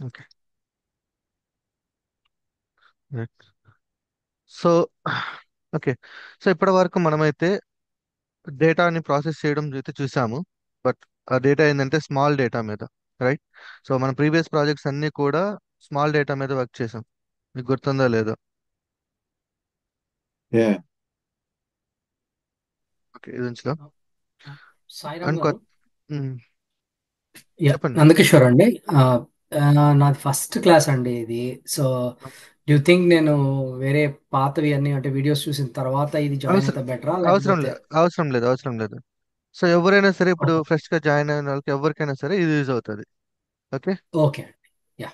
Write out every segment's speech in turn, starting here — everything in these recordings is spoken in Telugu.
ఓకే. So okay. సో ఇప్పటి వరకు మనమైతే డేటాని ప్రాసెస్ చేయడం అయితే చూసాము. బట్ ఆ డేటా ఏంటంటే స్మాల్ డేటా మీద, రైట్? సో మన ప్రీవియస్ ప్రాజెక్ట్స్ అన్నీ కూడా స్మాల్ డేటా మీద వర్క్ చేసాం. మీకు గుర్తుందో లేదో? Yeah. ఓకే, ఇది ఉంచుదాం. సాయిరామ్ అండ్ గారు. మ్, యా, చెప్పండి. నందకిషోర్ అండి. ఆ, నాది ఫస్ట్ క్లాస్ అండి ఇది. సో డూ థింక్ నేను వేరే పాతవి అన్ని అంటే వీడియోస్ చూసిన తర్వాత ఇది జాయిన్ అవసరం అయితే బెటరా అవసరం లేకపోతే? లేదు, అవసరం లేదు, అవసరం లేదు. సో ఎవరైనా సరే ఇప్పుడు ఓకే. ఫ్రెష్ గా జాయిన్ అయిన వాళ్ళకి ఎవరికైనా సరే ఇది యూజ్ అవుతుంది. ఓకే. ఓకే అండి. యా.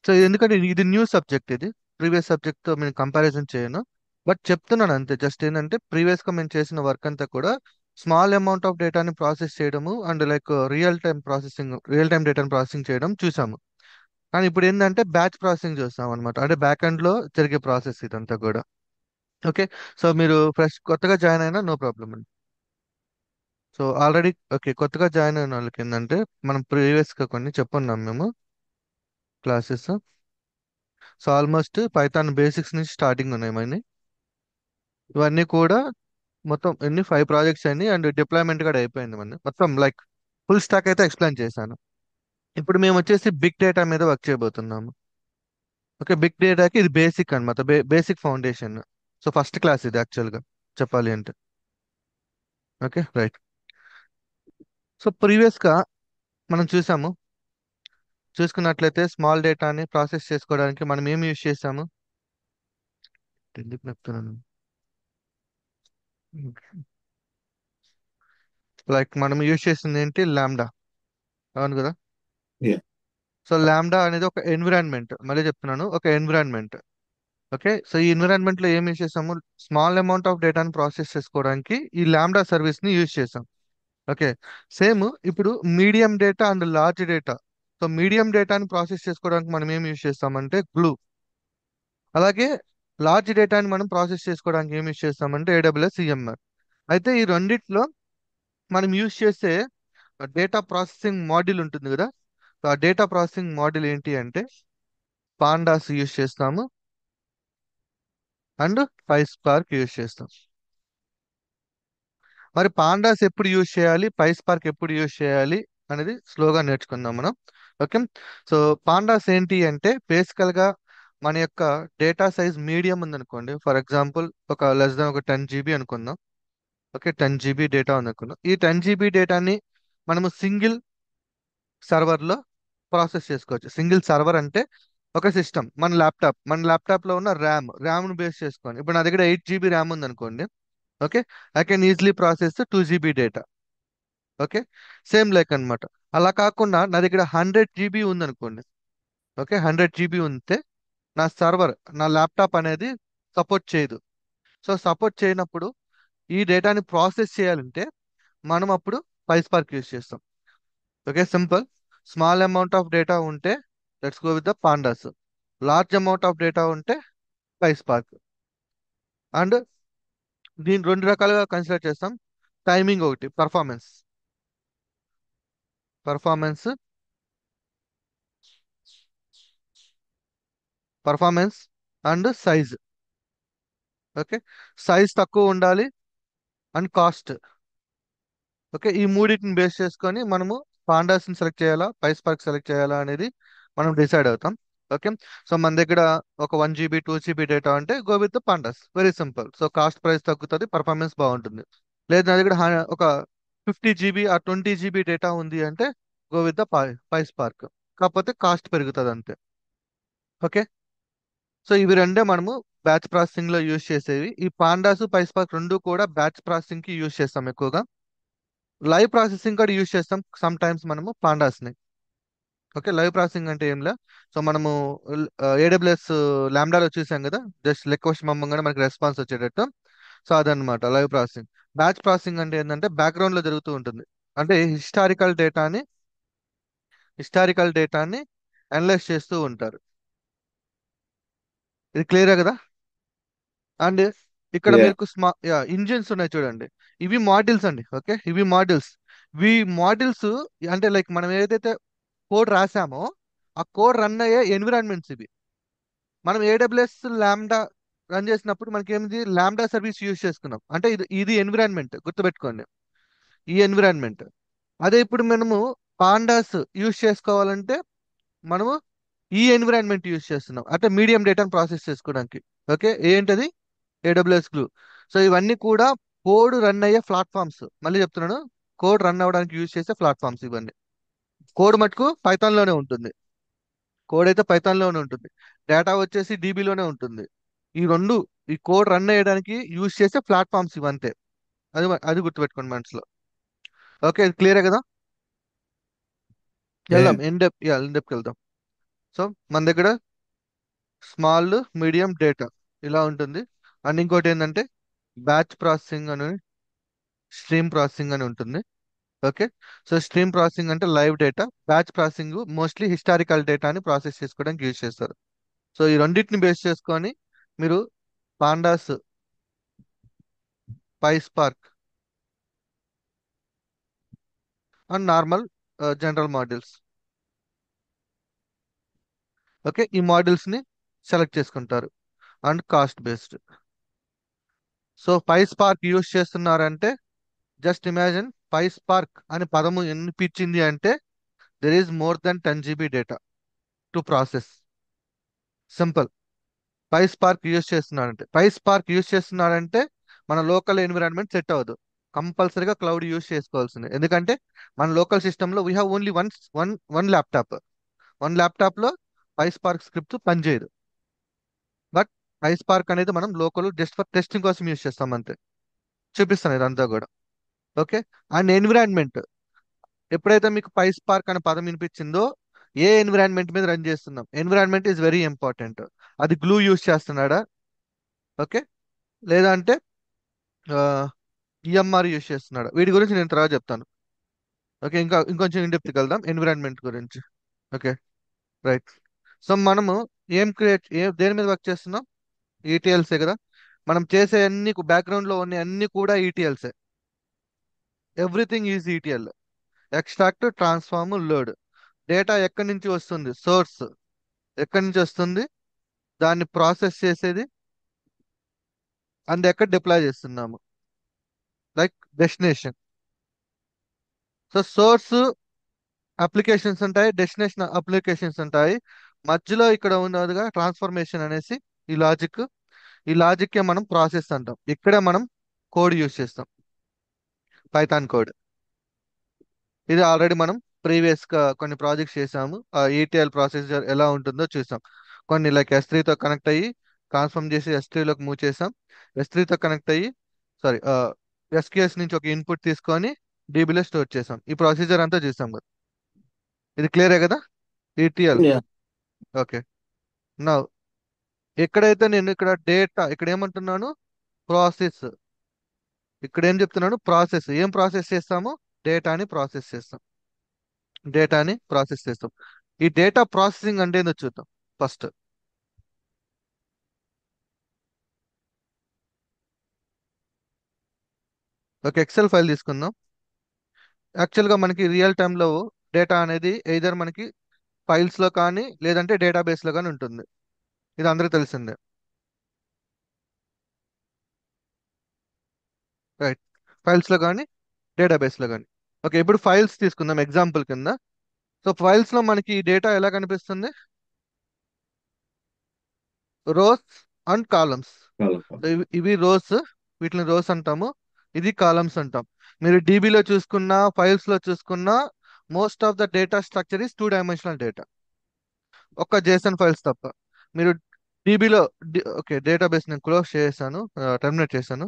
సో ఎందుకంటే ఇది న్యూ సబ్జెక్ట్, ఇది ప్రీవియస్ సబ్జెక్ట్ తో నేను కంపారిజన్ చేయను. బట్ చెప్తున్నాను అంతే. జస్ట్ ఏంటంటే ప్రీవియస్ గా మేము చేసిన వర్క్ అంతా కూడా స్మాల్ అమౌంట్ ఆఫ్ డేటాని ప్రాసెస్ చేయడము అండ్ లైక్ రియల్ టైం డేటాని ప్రాసెసింగ్ చేయడం చూసాము. కానీ ఇప్పుడు ఏంటంటే బ్యాచ్ ప్రాసెసింగ్ చూస్తాం అనమాట. అంటే బ్యాక్ ఎండ్ లో జరిగే ప్రాసెస్ ఇదంతా కూడా. ఓకే. సో మీరు ఫ్రెష్ కొత్తగా జాయిన్ అయినా నో ప్రాబ్లం అండి. సో ఆల్రెడీ ఓకే, కొత్తగా జాయిన్ అయిన వాళ్ళకి ఏంటంటే మనం ప్రీవియస్ గా కొన్ని చెప్పున్నాం మేము classes. So almost Python basics నుంచి స్టార్టింగ్ ఉన్నాయి మని. ఇవన్నీ కూడా మొత్తం ఎన్ని 5 ప్రాజెక్ట్స్ అయినాయి అండ్ డిప్లాయ్మెంట్ కూడా అయిపోయింది మన మొత్తం. లైక్ ఫుల్ స్టాక్ అయితే ఎక్స్ప్లెయిన్ చేశాను. ఇప్పుడు మేము వచ్చేసి బిగ్ డేటా మీద వర్క్ చేయబోతున్నాము. ఓకే, బిగ్ డేటాకి ఇది బేసిక్ అనమాట, basic foundation. So first class ఇది యాక్చువల్గా చెప్పాలి అంటే. Okay, right. సో ప్రీవియస్గా మనం చూసుకున్నట్లయితే స్మాల్ డేటాని ప్రాసెస్ చేసుకోవడానికి మనం ఏం యూజ్ చేసాము? ఎందుకు చెప్తున్నాను, లైక్ మనం యూజ్ చేసింది ఏంటి? లాంబ్డా. అవును కదా? Yeah. సో లాంబ్డా అనేది ఒక ఎన్విరాన్మెంట్, మళ్ళీ చెప్తున్నాను, ఒక ఎన్విరాన్మెంట్. ఓకే. సో ఈ ఎన్విరాన్మెంట్ లో ఏం యూజ్ చేసాము? స్మాల్ అమౌంట్ ఆఫ్ డేటాను ప్రాసెస్ చేసుకోవడానికి ఈ లాంబ్డా సర్వీస్ ని యూజ్ చేసాం. ఓకే. సేమ్ ఇప్పుడు medium data and large data. So medium డేటాని ప్రాసెస్ చేసుకోవడానికి మనం ఏం యూజ్ చేస్తామంటే గ్లూ. అలాగే లార్జ్ డేటాని మనం ప్రాసెస్ చేసుకోవడానికి ఏం యూజ్ చేస్తామంటే ఏడబ్ల్యూఎస్ ఈఎంఆర్. అయితే ఈ రెండిట్లో మనం యూజ్ చేసే డేటా ప్రాసెసింగ్ మాడ్యూల్ ఉంటుంది కదా. సో ఆ డేటా ప్రాసెసింగ్ మాడ్యూల్ ఏంటి అంటే పాండాస్ యూజ్ చేస్తాము అండ్ PySpark యూజ్ చేస్తాం. మరి పాండాస్ ఎప్పుడు యూజ్ చేయాలి, PySpark ఎప్పుడు యూజ్ చేయాలి అనేది స్లోగా నేర్చుకుందాం మనం. ఓకే. సో పాండాస్ ఏంటి అంటే బేసికల్ గా మన యొక్క డేటా సైజ్ మీడియం ఉందనుకోండి. ఫర్ ఎగ్జాంపుల్ ఒక లెస్ దాన్ ఒక 10 GB అనుకుందాం. ఓకే, 10 GB డేటా ఉందనుకుందాం. ఈ 10 GB డేటాని మనము సింగిల్ సర్వర్ లో ప్రాసెస్ చేసుకోవచ్చు. సింగిల్ సర్వర్ అంటే ఒక సిస్టమ్, మన ల్యాప్టాప్ లో ఉన్న ర్యామ్ ను బేస్ చేసుకొని. ఇప్పుడు నా దగ్గర 8 GB ర్యామ్ ఉందనుకోండి. Okay, I can easily process 2 GB data. Okay, same like అన్నమాట. అలా కాకుండా నా దగ్గర 100 GB ఉందనుకోండి. ఓకే, 100 GB ఉంటే నా సర్వర్, నా ల్యాప్టాప్ అనేది సపోర్ట్ చేయదు. సో సపోర్ట్ చేయనప్పుడు ఈ డేటాని ప్రాసెస్ చేయాలంటే మనం అప్పుడు PySpark యూస్ చేస్తాం. Okay, simple. Small amount of data ఉంటే let's go with the pandas. Large amount of data ఉంటే PySpark. అండ్ దీన్ని రెండు రకాలుగా కన్సిడర్ చేస్తాం. టైమింగ్ ఒకటి, performance performance and size. Okay, size తక్కువ ఉండాలి అండ్ కాస్ట్. ఓకే, ఈ మూడింటిని బేస్ చేసుకొని మనము పాండాస్ ని సెలెక్ట్ చేయాలా, PySpark సెలెక్ట్ చేయాలా అనేది మనం డిసైడ్ అవుతాం. ఓకే. సో మన దగ్గర ఒక 1 GB 2 GB డేటా అంటే go with pandas, very simple. So cost price తగ్గుతుంది, పర్ఫార్మెన్స్ బాగుంటుంది. లేదు నా దగ్గర ఒక 50 GB ఆ 20 GB డేటా ఉంది అంటే గో విత్ ద PySpark. కాకపోతే కాస్ట్ పెరుగుతుంది అంతే. ఓకే. సో ఇవి రెండే మనము బ్యాచ్ ప్రాసెసింగ్ లో యూజ్ చేసేవి. ఈ పాండాస్ PySpark రెండు కూడా బ్యాచ్ ప్రాసెసింగ్ కి యూజ్ చేస్తాం ఎక్కువగా. లైవ్ ప్రాసెసింగ్ కూడా యూజ్ చేస్తాం సమ్ టైమ్స్ మనము పాండాస్ ని. ఓకే, లైవ్ ప్రాసెసింగ్ అంటే ఏంలా, సో మనము AWS లాంబ్డాలో చూసాం కదా, జస్ట్ లెక్క క్వశ్చన్ పంపగానే మనకి రెస్పాన్స్ వచ్చేటట్టు. సో అదనమాట లైవ్ ప్రాసెసింగ్. బ్యాచ్ ప్రాసెసింగ్ అంటే ఏంటంటే బ్యాక్గ్రౌండ్ లో జరుగుతూ ఉంటుంది. అంటే హిస్టారికల్ డేటాని అనలైజ్ చేస్తూ ఉంటారు. ఇది క్లియరే కదా? అండ్ ఇక్కడ Yeah. మీకు ఇంజిన్స్ ఉన్నాయి చూడండి. ఇవి మాడ్యూల్స్ అండి. ఓకే, ఇవి మాడ్యూల్స్. ఇవి మాడ్యూల్స్ అంటే లైక్ మనం ఏదైతే కోడ్ రాసామో ఆ కోడ్ రన్ అయ్యే ఎన్విరాన్మెంట్స్ ఇవి. మనం ఏడబ్ల్యూఎస్ ల్యాండా రన్ చేసినప్పుడు మనకి ఏమిది, ల్యాండా సర్వీస్ యూజ్ చేసుకున్నాం అంటే ఇది ఇది ఎన్విరాన్మెంట్ గుర్తుపెట్టుకోండి, ఈ ఎన్విరాన్మెంట్. అదే ఇప్పుడు మనము పాండాస్ యూజ్ చేసుకోవాలంటే మనము ఈ ఎన్విరాన్మెంట్ యూజ్ చేస్తున్నాం అంటే మీడియం డేటాను ప్రాసెస్ చేసుకోవడానికి. ఓకే, ఏంటది, ఏడబ్ల్యూఎస్ గ్లూ. సో ఇవన్నీ కూడా కోడ్ రన్ అయ్యే ప్లాట్ఫామ్స్. మళ్ళీ చెప్తున్నాను, కోడ్ రన్ అవ్వడానికి యూజ్ చేసే ప్లాట్ఫామ్స్ ఇవన్నీ. కోడ్ మటుకు పైథాన్ లోనే ఉంటుంది, కోడ్ అయితే పైథాన్ లోనే ఉంటుంది, డేటా వచ్చేసి డీబీలోనే ఉంటుంది. ఈ రెండు, ఈ కోడ్ రన్ అయ్యడానికి యూజ్ చేసే ప్లాట్ఫామ్స్ ఇవంతే. అది గుర్తుపెట్టుకోండి మనసులో. ఓకే, ఇది క్లియరే కదా. వెళ్దాం ఇన్ డెప్త్ వెళ్దాం. సో మన దగ్గర స్మాల్, మీడియం డేటా ఇలా ఉంటుంది. అండ్ ఇంకోటి ఏంటంటే బ్యాచ్ ప్రాసెసింగ్ అని, స్ట్రీమ్ ప్రాసెసింగ్ అని ఉంటుంది. ఓకే, సో స్ట్రీమ్ ప్రాసెసింగ్ అంటే live data, batch processing mostly historical డేటాని ప్రాసెస్ చేసుకోవడానికి యూజ్ చేస్తారు. సో ఈ రెండింటిని బేస్ చేసుకొని మీరు pandas, PySpark and normal general modules, okay, ఈ మాడ్యూల్స్ ని సెలెక్ట్ చేసుకుంటారు and cost based. So PySpark use చేస్తున్నారంటే జస్ట్ ఇమాజిన్, పైస్పార్క్ అనే పదము వినిపించింది అంటే there is more than 10 GB data to process. Simple. PySpark use చేస్తున్నాడంటే మన లోకల్ ఎన్విరాన్మెంట్ సెట్ అవ్వదు, కంపల్సరీగా క్లౌడ్ యూజ్ చేసుకోవాల్సిందే. ఎందుకంటే మన లోకల్ సిస్టంలో we have only one laptop. One ల్యాప్టాప్లో పైస్పార్క్ స్క్రిప్ట్ పనిచేయదు. బట్ పైస్పార్క్ అనేది మనం లోకల్ జస్ట్ ఫర్ టెస్టింగ్ కోసం యూజ్ చేస్తాం అంతే. చూపిస్తాను ఇదంతా కూడా. ఓకే, అండ్ ఎన్విరాన్మెంట్, ఎప్పుడైతే మీకు పైస్పార్క్ అనే పదం వినిపించిందో ఏ ఎన్విరాన్మెంట్ మీద రన్ చేస్తున్నాం, ఎన్విరాన్మెంట్ ఈజ్ వెరీ ఇంపార్టెంట్. అది గ్లూ యూజ్ చేస్తున్నాడా, ఓకే, లేదా అంటే ఈఎంఆర్ యూజ్ చేస్తున్నాడా, వీటి గురించి నేను తర్వాత చెప్తాను. ఓకే, ఇంకా ఇంకొంచెం ఇండెప్త్కి వెళ్దాం ఎన్విరాన్మెంట్ గురించి. Okay, right. సో మనము దేని మీద వర్క్ చేస్తున్నాం, ఈటీఎల్సే కదా. మనం చేసే అన్ని బ్యాక్గ్రౌండ్ లో ఉన్న అన్ని కూడా ఈటీఎల్సే. Everything is ETL. Extract, transform, load. Data ఎక్కడి నుంచి వస్తుంది, సోర్స్ ఎక్కడి నుంచి వస్తుంది, దాన్ని ప్రాసెస్ చేసేది అండ్ ఎక్కడ డిప్లాయ్ చేస్తున్నాము, like destination. So source applications ఉంటాయి, డెస్టినేషన్ అప్లికేషన్స్ ఉంటాయి. మధ్యలో ఇక్కడ ఉన్నదిగా ట్రాన్స్ఫర్మేషన్ అనేసి ఈ లాజిక్. ఈ లాజిక్ మనం ప్రాసెస్ అంటాం. ఇక్కడ మనం కోడ్ యూజ్ చేస్తాం, పైథాన్ కోడ్. ఇది ఆల్రెడీ మనం ప్రీవియస్ గా కొన్ని ప్రాజెక్ట్స్ చేసాము. ఆ ఈటీఎల్ ప్రాసెసర్ ఎలా ఉంటుందో చూసాం. కొన్ని లైక్ S3తో కనెక్ట్ అయ్యి ట్రాన్స్ఫార్మ్ చేసి S3లోకి మూవ్ చేసాం. S3తో కనెక్ట్ అయ్యి, సారీ, SQS నుంచి ఒక ఇన్పుట్ తీసుకొని డీబీలో స్టోర్ చేసాం. ఈ ప్రొసీజర్ అంతా చూసాం కదా. ఇది క్లియరే కదా, ఈటీఎల్. Yeah. ఓకే, నా ఎక్కడైతే నేను ఇక్కడ డేటా, ఇక్కడ ఏమంటున్నాను, ప్రాసెస్. ఇక్కడ ఏం చెప్తున్నాను, ప్రాసెస్. ఏం ప్రాసెస్ చేస్తాము, డేటాని ప్రాసెస్ చేస్తాం. డేటాని ప్రాసెస్ చేస్తాం. ఈ డేటా ప్రాసెసింగ్ అంటే ఏందో చూద్దాం ఫస్ట్. ఒక ఎక్సెల్ ఫైల్ తీసుకుందాం. యాక్చువల్గా మనకి రియల్ టైంలో డేటా అనేది ఎయిదర్ మనకి ఫైల్స్లో కానీ లేదంటే డేటాబేస్లో కానీ ఉంటుంది. ఇది అందరికీ తెలిసిందే, రైట్. ఫైల్స్లో కానీ డేటాబేస్లో కానీ. ఓకే, ఇప్పుడు ఫైల్స్ తీసుకుందాం ఎగ్జాంపుల్ కింద. సో ఫైల్స్లో మనకి ఈ డేటా ఎలా కనిపిస్తుంది, రోస్ అండ్ కాలమ్స్. సో ఇవి రోస్, వీటిని రోస్ అంటాము. ఇది కాలమ్స్ అంటాం. మీరు డీబీలో చూసుకున్నా, ఫైల్స్లో చూసుకున్నా, most of the data structure is 2 dimensional data, ఒక్క జేసన్ ఫైల్స్ తప్ప. మీరు డీబీలో, ఓకే, డేటాబేస్ నేను క్లోజ్ చేశాను, టర్మినేట్ చేశాను.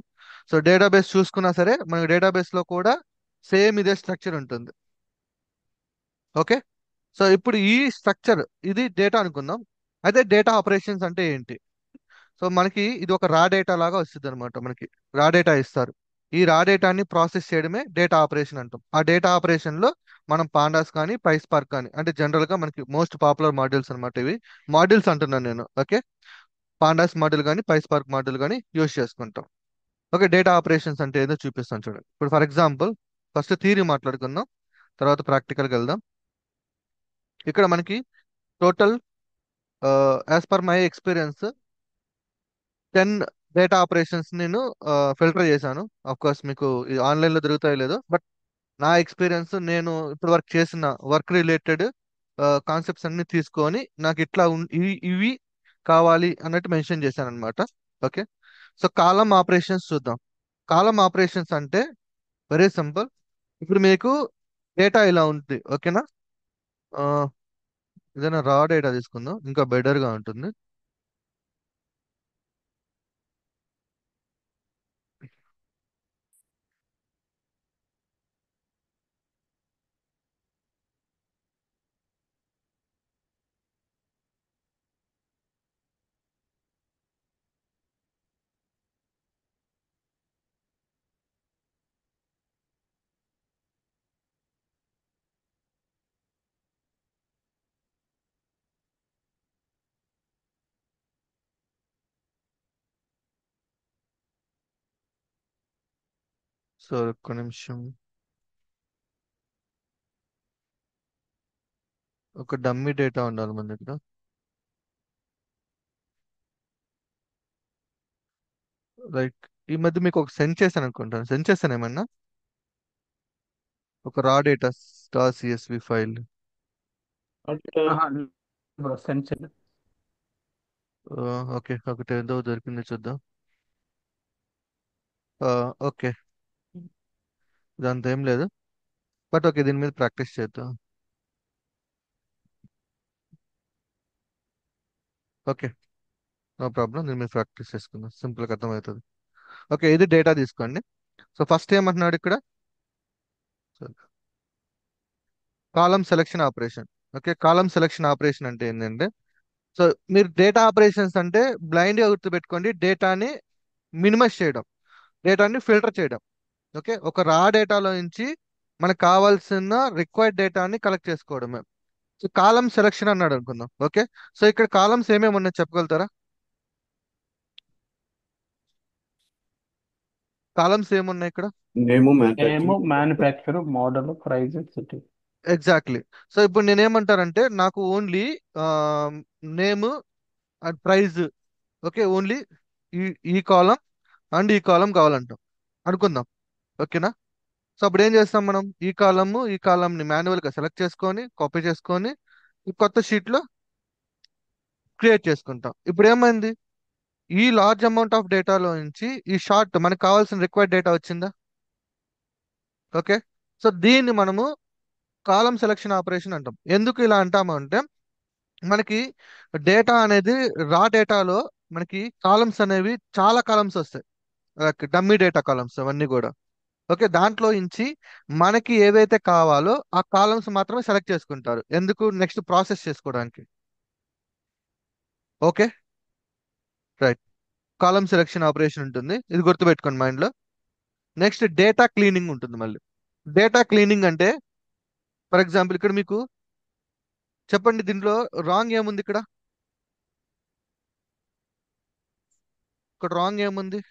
సో డేటాబేస్ చూసుకున్నా సరే మనకి డేటాబేస్లో కూడా సేమ్ ఇదే స్ట్రక్చర్ ఉంటుంది. ఓకే, సో ఇప్పుడు ఈ స్ట్రక్చర్, ఇది డేటా అనుకుందాం. అయితే డేటా ఆపరేషన్స్ అంటే ఏంటి. సో మనకి ఇది ఒక రా డేటా లాగా వస్తుంది అనమాట. మనకి రా డేటా ఇస్తారు. ఈ రా డేటాని ప్రాసెస్ చేయడమే డేటా ఆపరేషన్ అంటాం. ఆ డేటా ఆపరేషన్ లో మనం పాండాస్ కానీ పైస్పార్క్ కానీ, అంటే జనరల్ గా మనకి మోస్ట్ పాపులర్ మాడ్యూల్స్ అనమాట. ఇవి మాడ్యూల్స్ అంటున్నాను నేను. ఓకే, పాండాస్ మాడ్యూల్ కానీ పైస్పార్క్ మాడ్యూల్ కానీ యూజ్ చేసుకుంటాం. ఓకే, డేటా ఆపరేషన్స్ అంటే ఏదో చూపిస్తాను చూడండి. ఇప్పుడు ఫర్ ఎగ్జాంపుల్ ఫస్ట్ థియరీ మాట్లాడుకుందాం, తర్వాత ప్రాక్టికల్కి వెళ్దాం. ఇక్కడ మనకి total as per my experience 10 data operations నేను ఫిల్టర్ చేశాను. ఆఫ్ కోర్స్ మీకు ఇది ఆన్లైన్లో దొరుకుతాయో లేదో, బట్ నా ఎక్స్పీరియన్స్ నేను ఇప్పుడు వర్క్ చేసిన వర్క్ రిలేటెడ్ కాన్సెప్ట్స్ అన్ని తీసుకొని నాకు ఇట్లా ఇవి కావాలి అన్నట్టు మెన్షన్ చేశాను అనమాట. ఓకే. సో కాలం ఆపరేషన్స్ చూద్దాం. కాలం ఆపరేషన్స్ అంటే వెరీ సింపుల్. ఇప్పుడు మీకు డేటా ఇలా ఉంది, ఓకేనా? ఆ, ఏదైనా రా డేటా తీసుకుందాం, ఇంకా బెటర్ గా ఉంటుంది. సో ఒక్క నిమిషం, ఒక డమ్మీ డేటా ఉండాలి మన దగ్గర. లైక్ ఈ మధ్య మీకు ఒక సెండ్ చేశాను అనుకుంటాను, సెండ్ చేశాను ఏమన్నా, ఒక రా డేటా స్టార్ సిఎస్వి ఫైల్. ఆహా, బ్రో సెండ్ చేయండి. ఓకే, ఒకటి ఏదో దొరికింది చూద్దాం. ఓకే, ఇదంతా ఏం లేదు, బట్ ఓకే దీని మీద ప్రాక్టీస్ చేద్దాం. ఓకే, నో ప్రాబ్లం, దీని మీద ప్రాక్టీస్ చేసుకుందాం, సింపుల్గా అర్థమవుతుంది. ఓకే, ఇది డేటా తీసుకోండి. సో ఫస్ట్ ఏమంటున్నాడు ఇక్కడ, కాలం సెలెక్షన్ ఆపరేషన్. ఓకే, కాలం సెలెక్షన్ ఆపరేషన్ అంటే ఏంటంటే, సో మీరు డేటా ఆపరేషన్స్ అంటే బ్లైండ్గా గుర్తుపెట్టుకోండి, డేటాని మినిమైజ్ చేయడం, డేటాని ఫిల్టర్ చేయడం. ఓకే, ఒక రా డేటాలో నుంచి మనకు కావాల్సిన రిక్వైర్డ్ డేటాని కలెక్ట్ చేసుకోవడమే. సో కాలం సెలెక్షన్ అన్నాడు అనుకుందాం. ఓకే, సో ఇక్కడ కాలమ్స్ ఏమేమి ఉన్నాయి చెప్పగలుగుతారా? కాలమ్స్ ఏమున్నాయి ఇక్కడ? Name name, manufacturing. Manufacture, model, price, city. Exactly. So ఇప్పుడు నేనేమంటారంటే నాకు only name and price, okay, only ఈ ఈ కాలం అండ్ ఈ కాలం కావాలంటాం అనుకుందాం. ఓకేనా? సో అప్పుడు ఏం చేస్తాం మనం, ఈ కాలంని మాన్యువల్గా సెలెక్ట్ చేసుకొని కాపీ చేసుకొని ఈ కొత్త షీట్లో క్రియేట్ చేసుకుంటాం. ఇప్పుడు ఏమైంది, ఈ లార్జ్ అమౌంట్ ఆఫ్ డేటాలో నుంచి ఈ షార్ట్ మనకు కావాల్సిన రిక్వైర్డ్ డేటా వచ్చిందా? ఓకే, సో దీన్ని మనము కాలం సెలెక్షన్ ఆపరేషన్ అంటాం. ఎందుకు ఇలా అంటాము అంటే, మనకి డేటా అనేది రా డేటాలో మనకి కాలమ్స్ అనేవి చాలా కాలమ్స్ వస్తాయి, డమ్మీ డేటా కాలమ్స్ అవన్నీ కూడా. ఓకే, దాంట్లో నుంచి మనకి ఏవైతే కావాలో ఆ కాలమ్స్ మాత్రమే సెలెక్ట్ చేసుకుంటారు, ఎందుకు, నెక్స్ట్ ప్రాసెస్ చేసుకోవడానికి. Okay, right. Column selection operation ఉంటుంది, ఇది గుర్తుపెట్టుకోండి మైండ్లో. నెక్స్ట్ డేటా క్లీనింగ్ ఉంటుంది మళ్ళీ. డేటా క్లీనింగ్ అంటే, ఫర్ ఎగ్జాంపుల్ ఇక్కడ మీకు చెప్పండి, దీంట్లో రాంగ్ ఏముంది ఇక్కడ, ఇక్కడ రాంగ్ ఏముంది?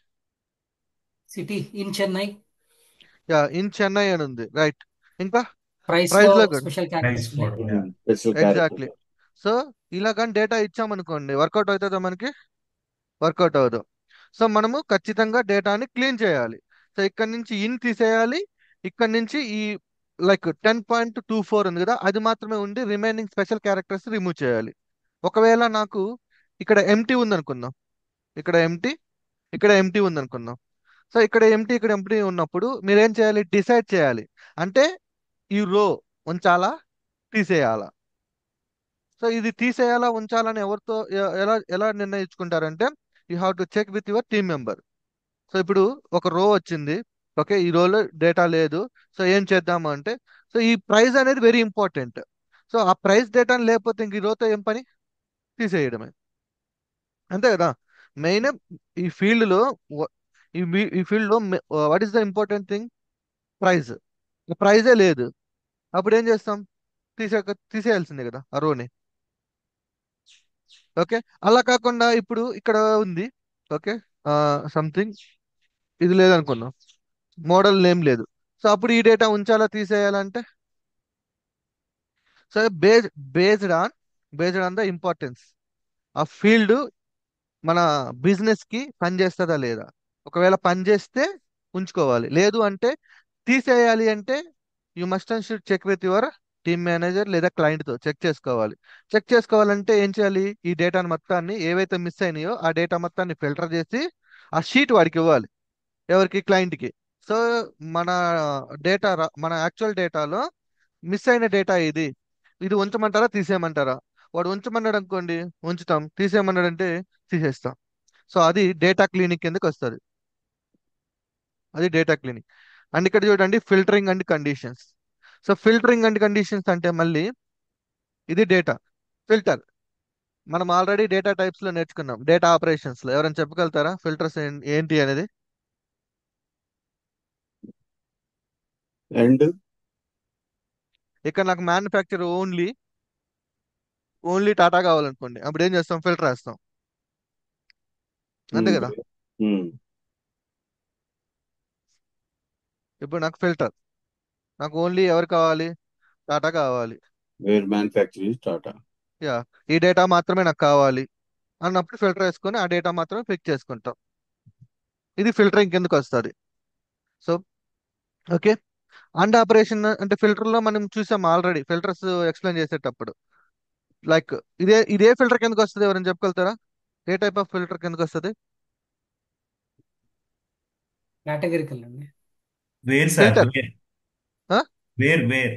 City in Chennai. Yeah, in Chennai అని ఉంది, రైట్. ఇంకా ప్రైస్ లో ప్రైస్ లో కూడా స్పెషల్ ప్రైస్ క్యారెక్టర్స్ ఉన్నాయి. Code yeah. Special exactly. Character. So ఇలా కానీ డేటా ఇచ్చామనుకోండి, వర్కౌట్ అవుతుందా మనకి? వర్కౌట్ అవ్వదు. సో మనము ఖచ్చితంగా డేటాని క్లీన్ చేయాలి. సో ఇక్కడ నుంచి ఇన్ తీసేయాలి, ఇక్కడ నుంచి ఈ లైక్ 10.24 ఉంది కదా, అది మాత్రమే ఉండి రిమైనింగ్ స్పెషల్ క్యారెక్టర్స్ రిమూవ్ చేయాలి. ఒకవేళ నాకు ఇక్కడ ఎంటీ ఉంది అనుకుందాం, ఇక్కడ ఎంటీ, ఇక్కడ ఎంటీ ఉంది అనుకుందాం. సో ఇక్కడ ఎంటీ ఉన్నప్పుడు మీరేం చేయాలి, డిసైడ్ చేయాలి, అంటే ఈ రో ఉంచాలా తీసేయాలా. సో ఇది తీసేయాలా ఉంచాలని ఎవరితో ఎలా ఎలా నిర్ణయించుకుంటారంటే, you have to check with your team member. So ఇప్పుడు ఒక రో వచ్చింది, ఓకే, ఈ రోలో డేటా లేదు, సో ఏం చేద్దాము అంటే, సో ఈ ప్రైస్ అనేది వెరీ ఇంపార్టెంట్. సో ఆ ప్రైస్ డేటా లేకపోతే ఇంక ఈ రోతో ఏం పని, తీసేయడమే, అంతే కదా. మెయిన్ ఈ ఫీల్డ్లో, ఈ ఫీల్డ్లో what is the important thing, price. ప్రైజే లేదు, అప్పుడు ఏం చేస్తాం, తీసేయాల్సిందే కదా ఆ రోని. ఓకే, అలా కాకుండా ఇప్పుడు ఇక్కడ ఉంది, ఓకే, సంథింగ్ ఇది లేదనుకున్నాం, మోడల్ నేమ్ లేదు. సో అప్పుడు ఈ డేటా ఉంచాలా తీసేయాలంటే, so based on based on the importance ఆ ఫీల్డ్ మన బిజినెస్ కి పని చేస్తుందా లేదా. ఒకవేళ పని చేస్తే ఉంచుకోవాలి, లేదు అంటే తీసేయాలి అంటే you must and should check with your team manager లేదా client తో చెక్ చేసుకోవాలి. చెక్ చేసుకోవాలంటే ఏం చేయాలి, ఈ డేటాను మొత్తాన్ని ఏవైతే మిస్ అయినాయో ఆ డేటా మొత్తాన్ని ఫిల్టర్ చేసి ఆ షీట్ వాడికి ఇవ్వాలి, ఎవరికి, క్లయింట్కి. సో మన డేటా, మన యాక్చువల్ డేటాలో మిస్ అయిన డేటా ఇది, ఇది ఉంచమంటారా తీసేయమంటారా. వాడు ఉంచమన్నాడు అనుకోండి ఉంచుతాం, తీసేయమన్నాడు అంటే తీసేస్తాం. సో అది డేటా క్లీనింగ్ కిందకి వస్తుంది, అది డేటా క్లీనింగ్. అండ్ ఇక్కడ చూడండి filtering and conditions. So filtering and conditions అంటే మళ్ళీ ఇది డేటా ఫిల్టర్. మనం ఆల్రెడీ డేటా టైప్స్ లో నేర్చుకున్నాం, డేటా ఆపరేషన్స్ లో. ఎవరైనా చెప్పగలుగుతారా ఫిల్టర్స్ ఏంటి అనేది? అండ్ ఇక్కడ నాకు మ్యానుఫ్యాక్చర్ ఓన్లీ టాటా కావాలనుకోండి, అప్పుడు ఏం చేస్తాం, ఫిల్టర్ వేస్తాం, అంతే కదా. ఇప్పుడు నాకు ఫిల్టర్, నాకు ఓన్లీ ఎవరు కావాలి, టాటా కావాలి. Where manufacturing Tata. యా, ఈ డేటా మాత్రమే నాకు కావాలి అన్నప్పుడు ఫిల్టర్ వేసుకొని ఆ డేటా మాత్రమే పిక్ చేసుకుంటాం. ఇది ఫిల్టరింగ్ కిందకి వస్తుంది. So okay. అండ్ ఆపరేషన్ అంటే ఫిల్టర్ లో మనం చూసాం ఆల్రెడీ ఫిల్టర్స్ ఎక్స్ప్లెయిన్ చేసేటప్పుడు. లైక్ ఇదే ఫిల్టర్ కిందకి వస్తుంది, ఎవరైనా చెప్పగలుగుతారా ఏ టైప్ ఆఫ్ ఫిల్టర్ కిందకి వస్తుంది? కేటగిరికల్ అండి. Where sir, filter. Where where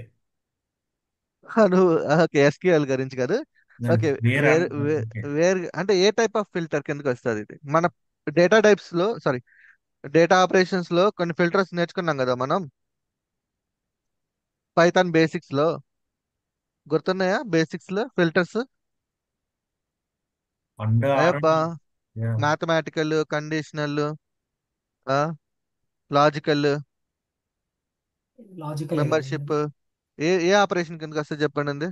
నువ్వు ఓకే ఎస్క్యూఎల్ గురించి కాదు. ఓకే. వేర్ వేర్ అంటున్నాను. వే- ఓకే. వేర్ అంటే ఏ టైప్ ఆఫ్ ఫిల్టర్ కిందకి వస్తుంది ఇది? మన డేటా టైప్స్ లో, సారీ, డేటా ఆపరేషన్స్ లో కొన్ని ఫిల్టర్స్ నేర్చుకున్నాం కదా మనం, పైథాన్ బేసిక్స్ లో. గుర్తున్నాయా బేసిక్స్ లో ఫిల్టర్స్? అండ్ ఆర్ అయ్యబ్బా, మ్యాథమెటికల్, కండిషనల్, లాజికల్, లాజికలే మెంబర్షిప్, కదండి. ఏ ఏ ఆపరేషన్ కిందకి వస్తుంది చెప్పండి అండి.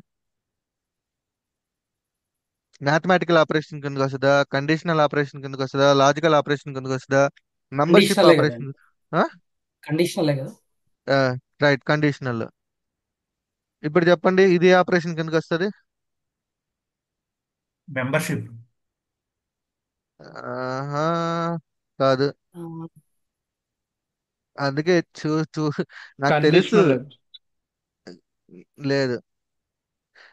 మ్యాథమెటికల్ ఆపరేషన్ కిందకి వస్తుందా, కండిషనల్ ఆపరేషన్ కిందకి వస్తుందా, లాజికల్ ఆపరేషన్ కిందకి వస్తుందా, మెంబర్షిప్ కండిషనలే ఆపరేషన్? కదండి. కండిషనలే కదా. Right, conditional. ఇప్పుడు చెప్పండి ఇది ఏ ఆపరేషన్ కిందకి వస్తుంది? మెంబర్షిప్. ఆహా, కాదు. ఆ, అందుకే చూ నాకు తెలుసు. కండిషనల్. లేదు,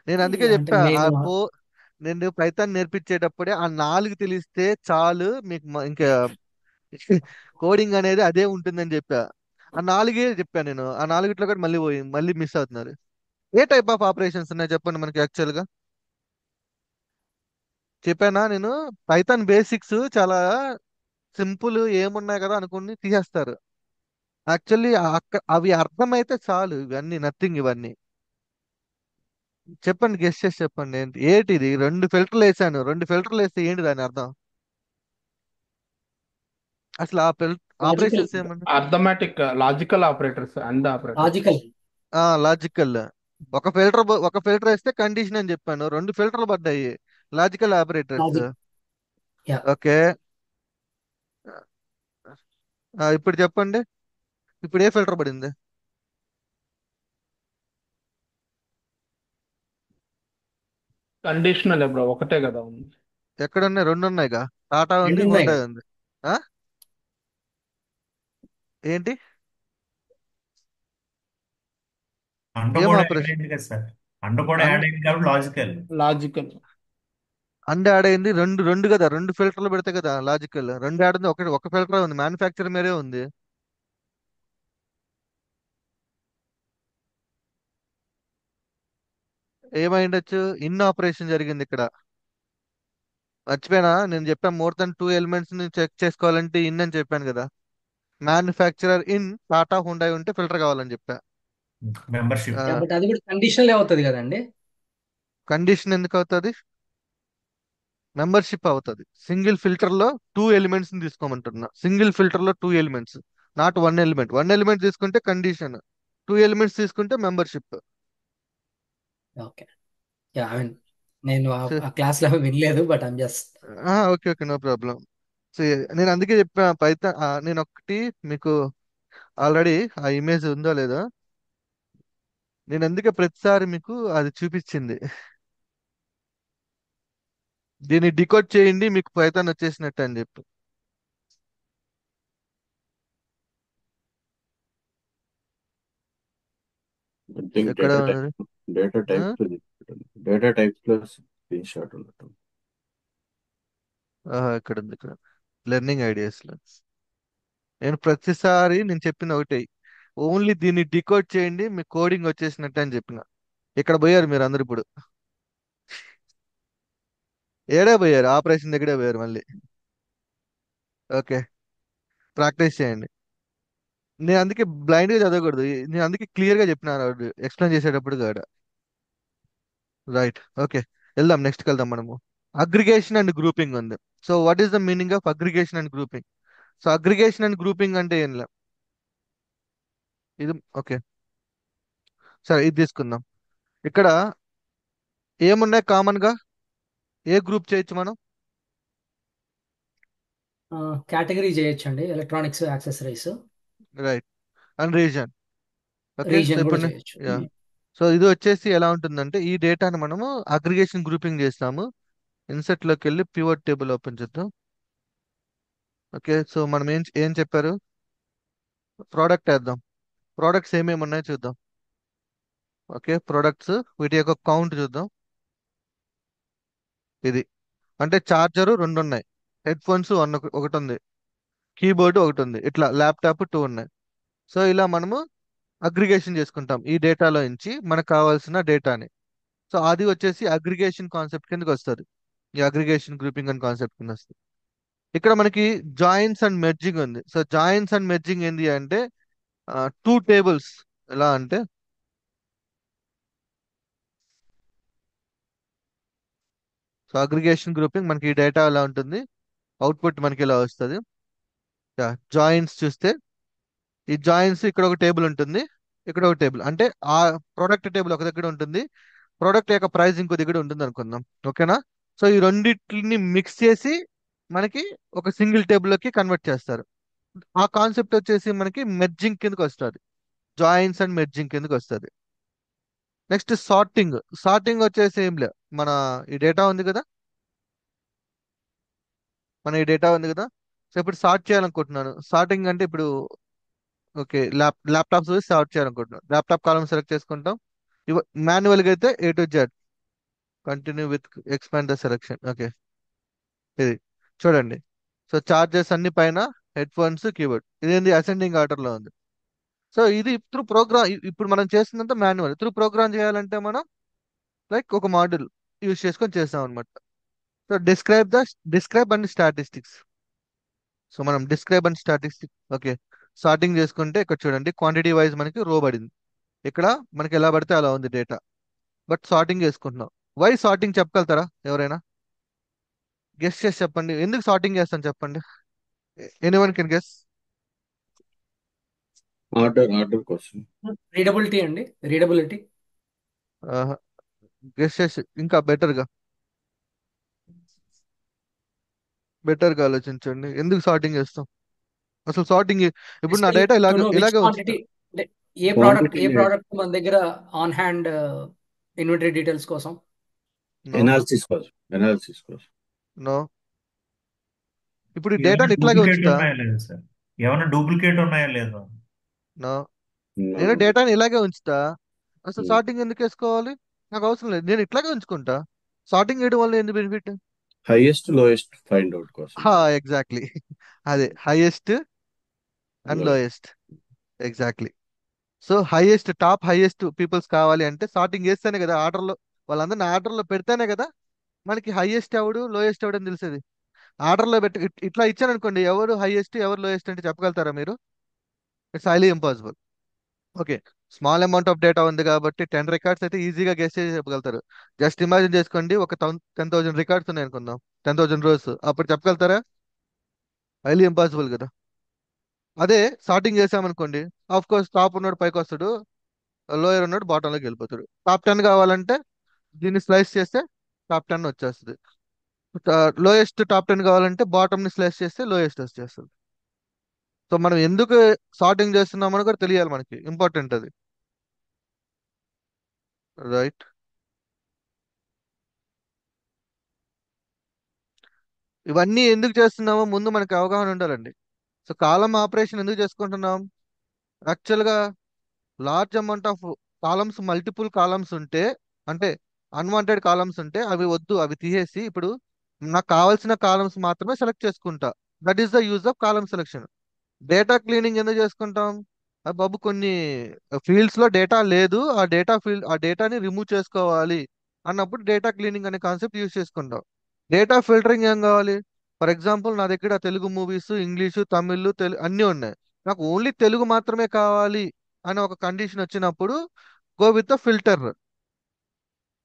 నేను అందుకే అంటే చెప్పా నేను నేను పైథాన్ నేర్పించేటప్పుడే ఆ 4 తెలిస్తే చాలు మీకు, ఇంకా కోడింగ్ అనేది అదే ఉంటుందని చెప్పా. ఆ 4 చెప్పాను నేను, ఆ 4 కూడా మళ్ళీ మిస్ అవుతున్నారు. ఏ టైప్ ఆఫ్ ఆపరేషన్స్ ఉన్నాయి చెప్పండి మనకి యాక్చువల్ గా. చెప్పానా నేను, పైథాన్ బేసిక్స్ చాలా సింపుల్, ఏమున్నాయి కదా అనుకుని తీసేస్తారు. యాక్చువల్లీ అవి అర్థమైతే చాలు, ఇవన్నీ నథింగ్ ఇవన్నీ. చెప్పండి, గెస్ట్ చేసి చెప్పండి ఏంటిది. 2 ఫిల్టర్లు వేసాను, 2 ఫిల్టర్లు వేస్తే ఏంటి దాని అర్థం? అసలు ఆ లాజికల్ ఆపరేషన్స్ ఏమన్నా? Arithmetic logical operators and operators. Logical logical. ఒక ఫిల్టర్ వేస్తే కండిషన్ అని చెప్పాను, 2 ఫిల్టర్లు పడ్డాయి, logical operators. Logic. Yeah, okay. ఇప్పుడు చెప్పండి, ఇప్పుడు ఏ ఫిల్టర్ పడింది? కండిషనల్ బ్రో, ఒకటే కదా ఉంది. ఎక్కడున్నాయి? 2 ఉన్నాయిగా, టాటా ఉంది, రెండు ఉన్నాయి హుండా కదా. ఉంది. ఆ ఏంటి? అండ్ ఏం కూడా యాడ్ ఆపరేషన్? అయింది కదా సార్, అండ్ కూడా యాడ్ అయింది కాబట్టి లాజికల్. లాజికల్. అండ్ యాడ్ అయింది, రెండు రెండు కదా, 2 ఫిల్టర్లు పెడితే కదా లాజికల్. రెండు యాడ్ ఉంది, ఒక ఫిల్టర్ ఉంది, మ్యానుఫ్యాక్చర్ మీరే ఉంది. ఏమైండొచ్చు, ఇన్ ఆపరేషన్ జరిగింది ఇక్కడ. మర్చిపోయినా నేను చెప్పాను, more than 2 elements ని చెక్ చేసుకోవాలంటే ఇన్ అని చెప్పాను కదా. మ్యానుఫ్యాక్చరర్ ఇన్ టాటా హుండాయ్ ఉంటే ఫిల్టర్ కావాలని చెప్పా. మెంబర్షిప్. యా, బట్ అది కూడా కండిషనలే అవుతుంది కదండి. కండిషన్ ఎందుకు అవుతుంది? మెంబర్షిప్ అవుతుంది. సింగిల్ ఫిల్టర్ లో 2 elements ని తీసుకోమంటున్నా, సింగిల్ ఫిల్టర్ లో 2 elements, నాట్ 1 element. 1 element తీసుకుంటే కండిషన్, 2 elements తీసుకుంటే membership. Okay. Yeah, I mean నేను ఆ క్లాస్ లో వినలేదు, but I'm just. Okay okay, no problem. So నేను అందుకే చెప్పా పైథాన్. నేను ఒకటి మీకు ఆల్రెడీ ఆ ఇమేజ్ ఉందో లేదో, నేను అందుకే ప్రతిసారి మీకు అది చూపించింది. దీన్ని డికోడ్ చేయండి మీకు పైథాన్ వచ్చేసినట్టు అని చెప్పి. I think ఎక్కడ data ఉన్నది? type, data ఆ? types లో డేటా టైప్స్ లో స్క్రీన్ షాట్ ఉన్నట్టు. ఇక్కడ ఉంది, ఇక్కడ లెర్నింగ్ ఐడియాస్ లో. ప్రతిసారి నేను చెప్పిన ఒకటే, ఓన్లీ దీన్ని డికోడ్ చేయండి మీకు కోడింగ్ వచ్చేసినట్టు అని చెప్పిన. ఇక్కడ పోయారు మీరు అందరు ఇప్పుడు. ఏడే పోయారు, ఆపరేషన్ దగ్గరే పోయారు మళ్ళీ. ఓకే, ప్రాక్టీస్ చేయండి. నేను అందుకే బ్లైండ్ గా చదవకూడదు, నేను అందుకే క్లియర్ గా చెప్పినాను ఎక్స్ప్లెయిన్ చేసేటప్పుడు కాడ. Right, okay. వెళ్దాం, నెక్స్ట్కి వెళ్దాం మనము. అగ్రిగేషన్ అండ్ గ్రూపింగ్ ఉంది. So what is the meaning of aggregation and grouping? So aggregation and grouping అంటే ఏం లే, ఇది ఓకే. సరే, ఇది తీసుకుందాం. ఇక్కడ ఏమున్నాయి కామన్ గా? ఏ గ్రూప్ చేయొచ్చు మనం? కేటగిరీ చేయొచ్చండి, electronics accessories. Right. And reason. Okay, so region కూడా ఇప్పుడు చేయొచ్చు. యా, సో ఇది వచ్చేసి ఎలా ఉంటుందంటే ఈ డేటాను మనము అగ్రిగేషన్ గ్రూపింగ్ చేస్తాము. ఇన్సెట్ లోకి వెళ్ళి పివట్ టేబుల్ ఓపెన్ చేద్దాం. ఓకే, సో మనం ఏం ఏం చెప్పారు? ప్రోడక్ట్ వేద్దాం. ప్రోడక్ట్స్ ఏమేమి ఉన్నాయో చూద్దాం. ఓకే, ప్రోడక్ట్స్, వీటి యొక్క కౌంట్ చూద్దాం. ఇది అంటే చార్జరు రెండు ఉన్నాయి, హెడ్ ఫోన్స్ ఒకటి ఉంది, కీబోర్డ్ ఒకటి ఉంది, ఇట్లా ల్యాప్టాప్ టూ ఉన్నాయి. సో ఇలా మనము అగ్రిగేషన్ చేసుకుంటాం ఈ డేటాలో నుంచి మనకు కావాల్సిన డేటాని. సో అది వచ్చేసి అగ్రిగేషన్ కాన్సెప్ట్ కిందకి వస్తుంది. ఈ అగ్రిగేషన్ గ్రూపింగ్ అని కాన్సెప్ట్ కింద వస్తుంది. ఇక్కడ మనకి జాయిన్స్ అండ్ మెర్జింగ్ ఉంది. సో జాయిన్స్ అండ్ మెర్జింగ్ ఏంటి అంటే టూ టేబుల్స్. ఎలా అంటే సో అగ్రిగేషన్ గ్రూపింగ్ మనకి ఈ డేటా ఎలా ఉంటుంది, అవుట్పుట్ మనకి ఇలా వస్తుంది. జాయిన్స్ చూస్తే ఈ జాయిన్స్ ఇక్కడ ఒక టేబుల్ ఉంటుంది, ఇక్కడ ఒక టేబుల్, అంటే ఆ ప్రోడక్ట్ టేబుల్ ఒక దగ్గర ఉంటుంది, ప్రోడక్ట్ యొక్క ప్రైస్ ఇంకో దగ్గర ఉంటుంది అనుకుందాం. ఓకేనా? సో ఈ రెండింటిని మిక్స్ చేసి మనకి ఒక సింగిల్ టేబుల్లోకి కన్వర్ట్ చేస్తారు. ఆ కాన్సెప్ట్ వచ్చేసి మనకి మెర్జింగ్ కిందకి వస్తుంది, జాయిన్స్ అండ్ మెర్జింగ్ కిందకి వస్తుంది. Next sorting. సార్టింగ్ వచ్చేసి ఏం లే, మన ఈ డేటా ఉంది కదా, సో ఇప్పుడు సార్ట్ చేయాలనుకుంటున్నాను. సార్టింగ్ అంటే ఇప్పుడు ఓకే, ల్యాప్టాప్స్ సార్ట్ చేయాలనుకుంటున్నాను. ల్యాప్టాప్ కాలం సెలెక్ట్ చేసుకుంటాం. మాన్యువల్గా అయితే A to Z, continue with expand the selection. Okay, ఇది చూడండి. సో చార్జెస్ అన్ని పైన, హెడ్ ఫోన్స్, కీబోర్డ్, ఇదేంది అసెండింగ్ ఆర్డర్ లో ఉంది. సో ఇది త్రూ ప్రోగ్రామ్, ఇప్పుడు మనం చేస్తున్నంత మాన్యువల్. త్రూ ప్రోగ్రామ్ చేయాలంటే మనం లైక్ ఒక మాడ్యూల్ యూజ్ చేసుకొని చేస్తాం అనమాట. So describe and statistics. So మనం describe and statistics, okay, sorting చేసుకుంటే ఇక్కడ చూడండి క్వాంటిటీ వైజ్ మనకి రో పడింది. ఇక్కడ మనకి ఎలా పడితే అలా ఉంది డేటా, బట్ సార్టింగ్ చేసుకుంటున్నాం. వై సార్టింగ్ చెప్పగలుగుతారా ఎవరైనా? గెస్ చేసి చెప్పండి, ఎందుకు సార్టింగ్ చేస్తాను చెప్పండి. Anyone can guess. ఆర్డర్ కోసం. రీడబిలిటీ అండి, రీడబిలిటీ. గెస్ చేసి ఇంకా బెటర్గా ఆలోచించండి, ఎందుకు సార్టింగ్ చేస్తాం అసలు? సార్టింగ్ ఇప్పుడు నా basically data to know which ఇలాగే ఉంచుతా. క్వాంటిటీ, అంటే ఏ ప్రోడక్ట్ క్వాంటిటీ మన దగ్గర ఆన్ హ్యాండ్, ఇన్వెంటరీ డీటెయిల్స్ కోసం. నో, ఎనాలిసిస్ కోసం. నో. ఇప్పుడు ఈ ఏమైనా డేటాని ఇట్లాగే డూప్లికేట్ ఉంచుతా. ఉన్నాయా లేదా సార్? ఏమైనా డూప్లికేట్ ఉన్నాయా లేదా? నో, No, నేను no. డేటాని ఇలాగే ఉంచుతా. అసలు Hmm. సార్టింగ్ ఎందుకు వేసుకోవాలి? నాకు అవసరం లేదు, నేను ఇట్లాగే ఉంచుకుంటా. సార్టింగ్ చేయడం వల్ల ఏంది benefit? Highest lowest find out కోసం. ఎగ్జాక్ట్లీ. అదే highest and Lowest. Lowest. Exactly. So highest peoples కావాలి అంటే సార్టింగ్ చేస్తేనే కదా, ఆర్డర్లో వాళ్ళందరినీ ఆర్డర్లో పెడితేనే కదా మనకి హైయెస్ట్ ఎవడు లోయెస్ట్ ఎవడు అని తెలిసేది. ఆర్డర్లో పెట్టి ఇట్లా ఇచ్చాను అనుకోండి, ఎవరు హైయెస్ట్ ఎవరు లోయెస్ట్ అంటే చెప్పగలుగుతారా మీరు? It's highly impossible. Okay, small amount of data ఉంది కాబట్టి 10 రికార్డ్స్ అయితే ఈజీగా గెస్ చేసి చెప్పగలుగుతారు. జస్ట్ ఇమాజిన్ చేసుకోండి, ఒక 10,000 రికార్డ్స్ ఉన్నాయి అనుకుందాం, 10,000 రోస్, అప్పుడు చెప్పగలుగుతారా? హైలీ ఇంపాసిబుల్ కదా. అదే సార్టింగ్ చేసామనుకోండి, ఆఫ్ కోర్స్ టాప్ ఉన్నాడు పైకి వస్తాడు, లోయర్ ఉన్నాడు బాటంలోకి వెళ్ళిపోతాడు. టాప్ 10 కావాలంటే దీన్ని స్లైస్ చేస్తే టాప్ 10 వచ్చేస్తుంది. లోయెస్ట్ టాప్ 10 కావాలంటే బాటమ్ ని స్లైస్ చేస్తే లోయెస్ట్ వచ్చేస్తుంది. సో మనం ఎందుకు సార్టింగ్ చేస్తున్నామని కూడా తెలియాలి మనకి, ఇంపార్టెంట్ అది. రైట్. ఇవన్నీ ఎందుకు చేస్తున్నామో ముందు మనకి అవగాహన ఉండాలండి. సో కాలం ఆపరేషన్ ఎందుకు చేసుకుంటున్నాం? యాక్చువల్గా large amount of columns, multiple columns ఉంటే, అంటే అన్వాంటెడ్ కాలమ్స్ ఉంటే అవి వద్దు, అవి తీసేసి ఇప్పుడు నాకు కావాల్సిన కాలమ్స్ మాత్రమే సెలెక్ట్ చేసుకుంటా. That is the use of column selection. Data cleaning ఎందుకు చేసుకుంటాం? బాబు కొన్ని ఫీల్డ్స్ లో డేటా లేదు, ఆ డేటాని రిమూవ్ చేసుకోవాలి అన్నప్పుడు డేటా క్లీనింగ్ అనే కాన్సెప్ట్ యూజ్ చేసుకుంటాం. డేటా ఫిల్టరింగ్ ఏం కావాలి? ఫర్ ఎగ్జాంపుల్ నా దగ్గర తెలుగు మూవీస్, ఇంగ్లీషు, తమిళ్, అన్నీ ఉన్నాయి. నాకు ఓన్లీ తెలుగు మాత్రమే కావాలి అని ఒక కండిషన్ వచ్చినప్పుడు గో విత్ ద ఫిల్టర్.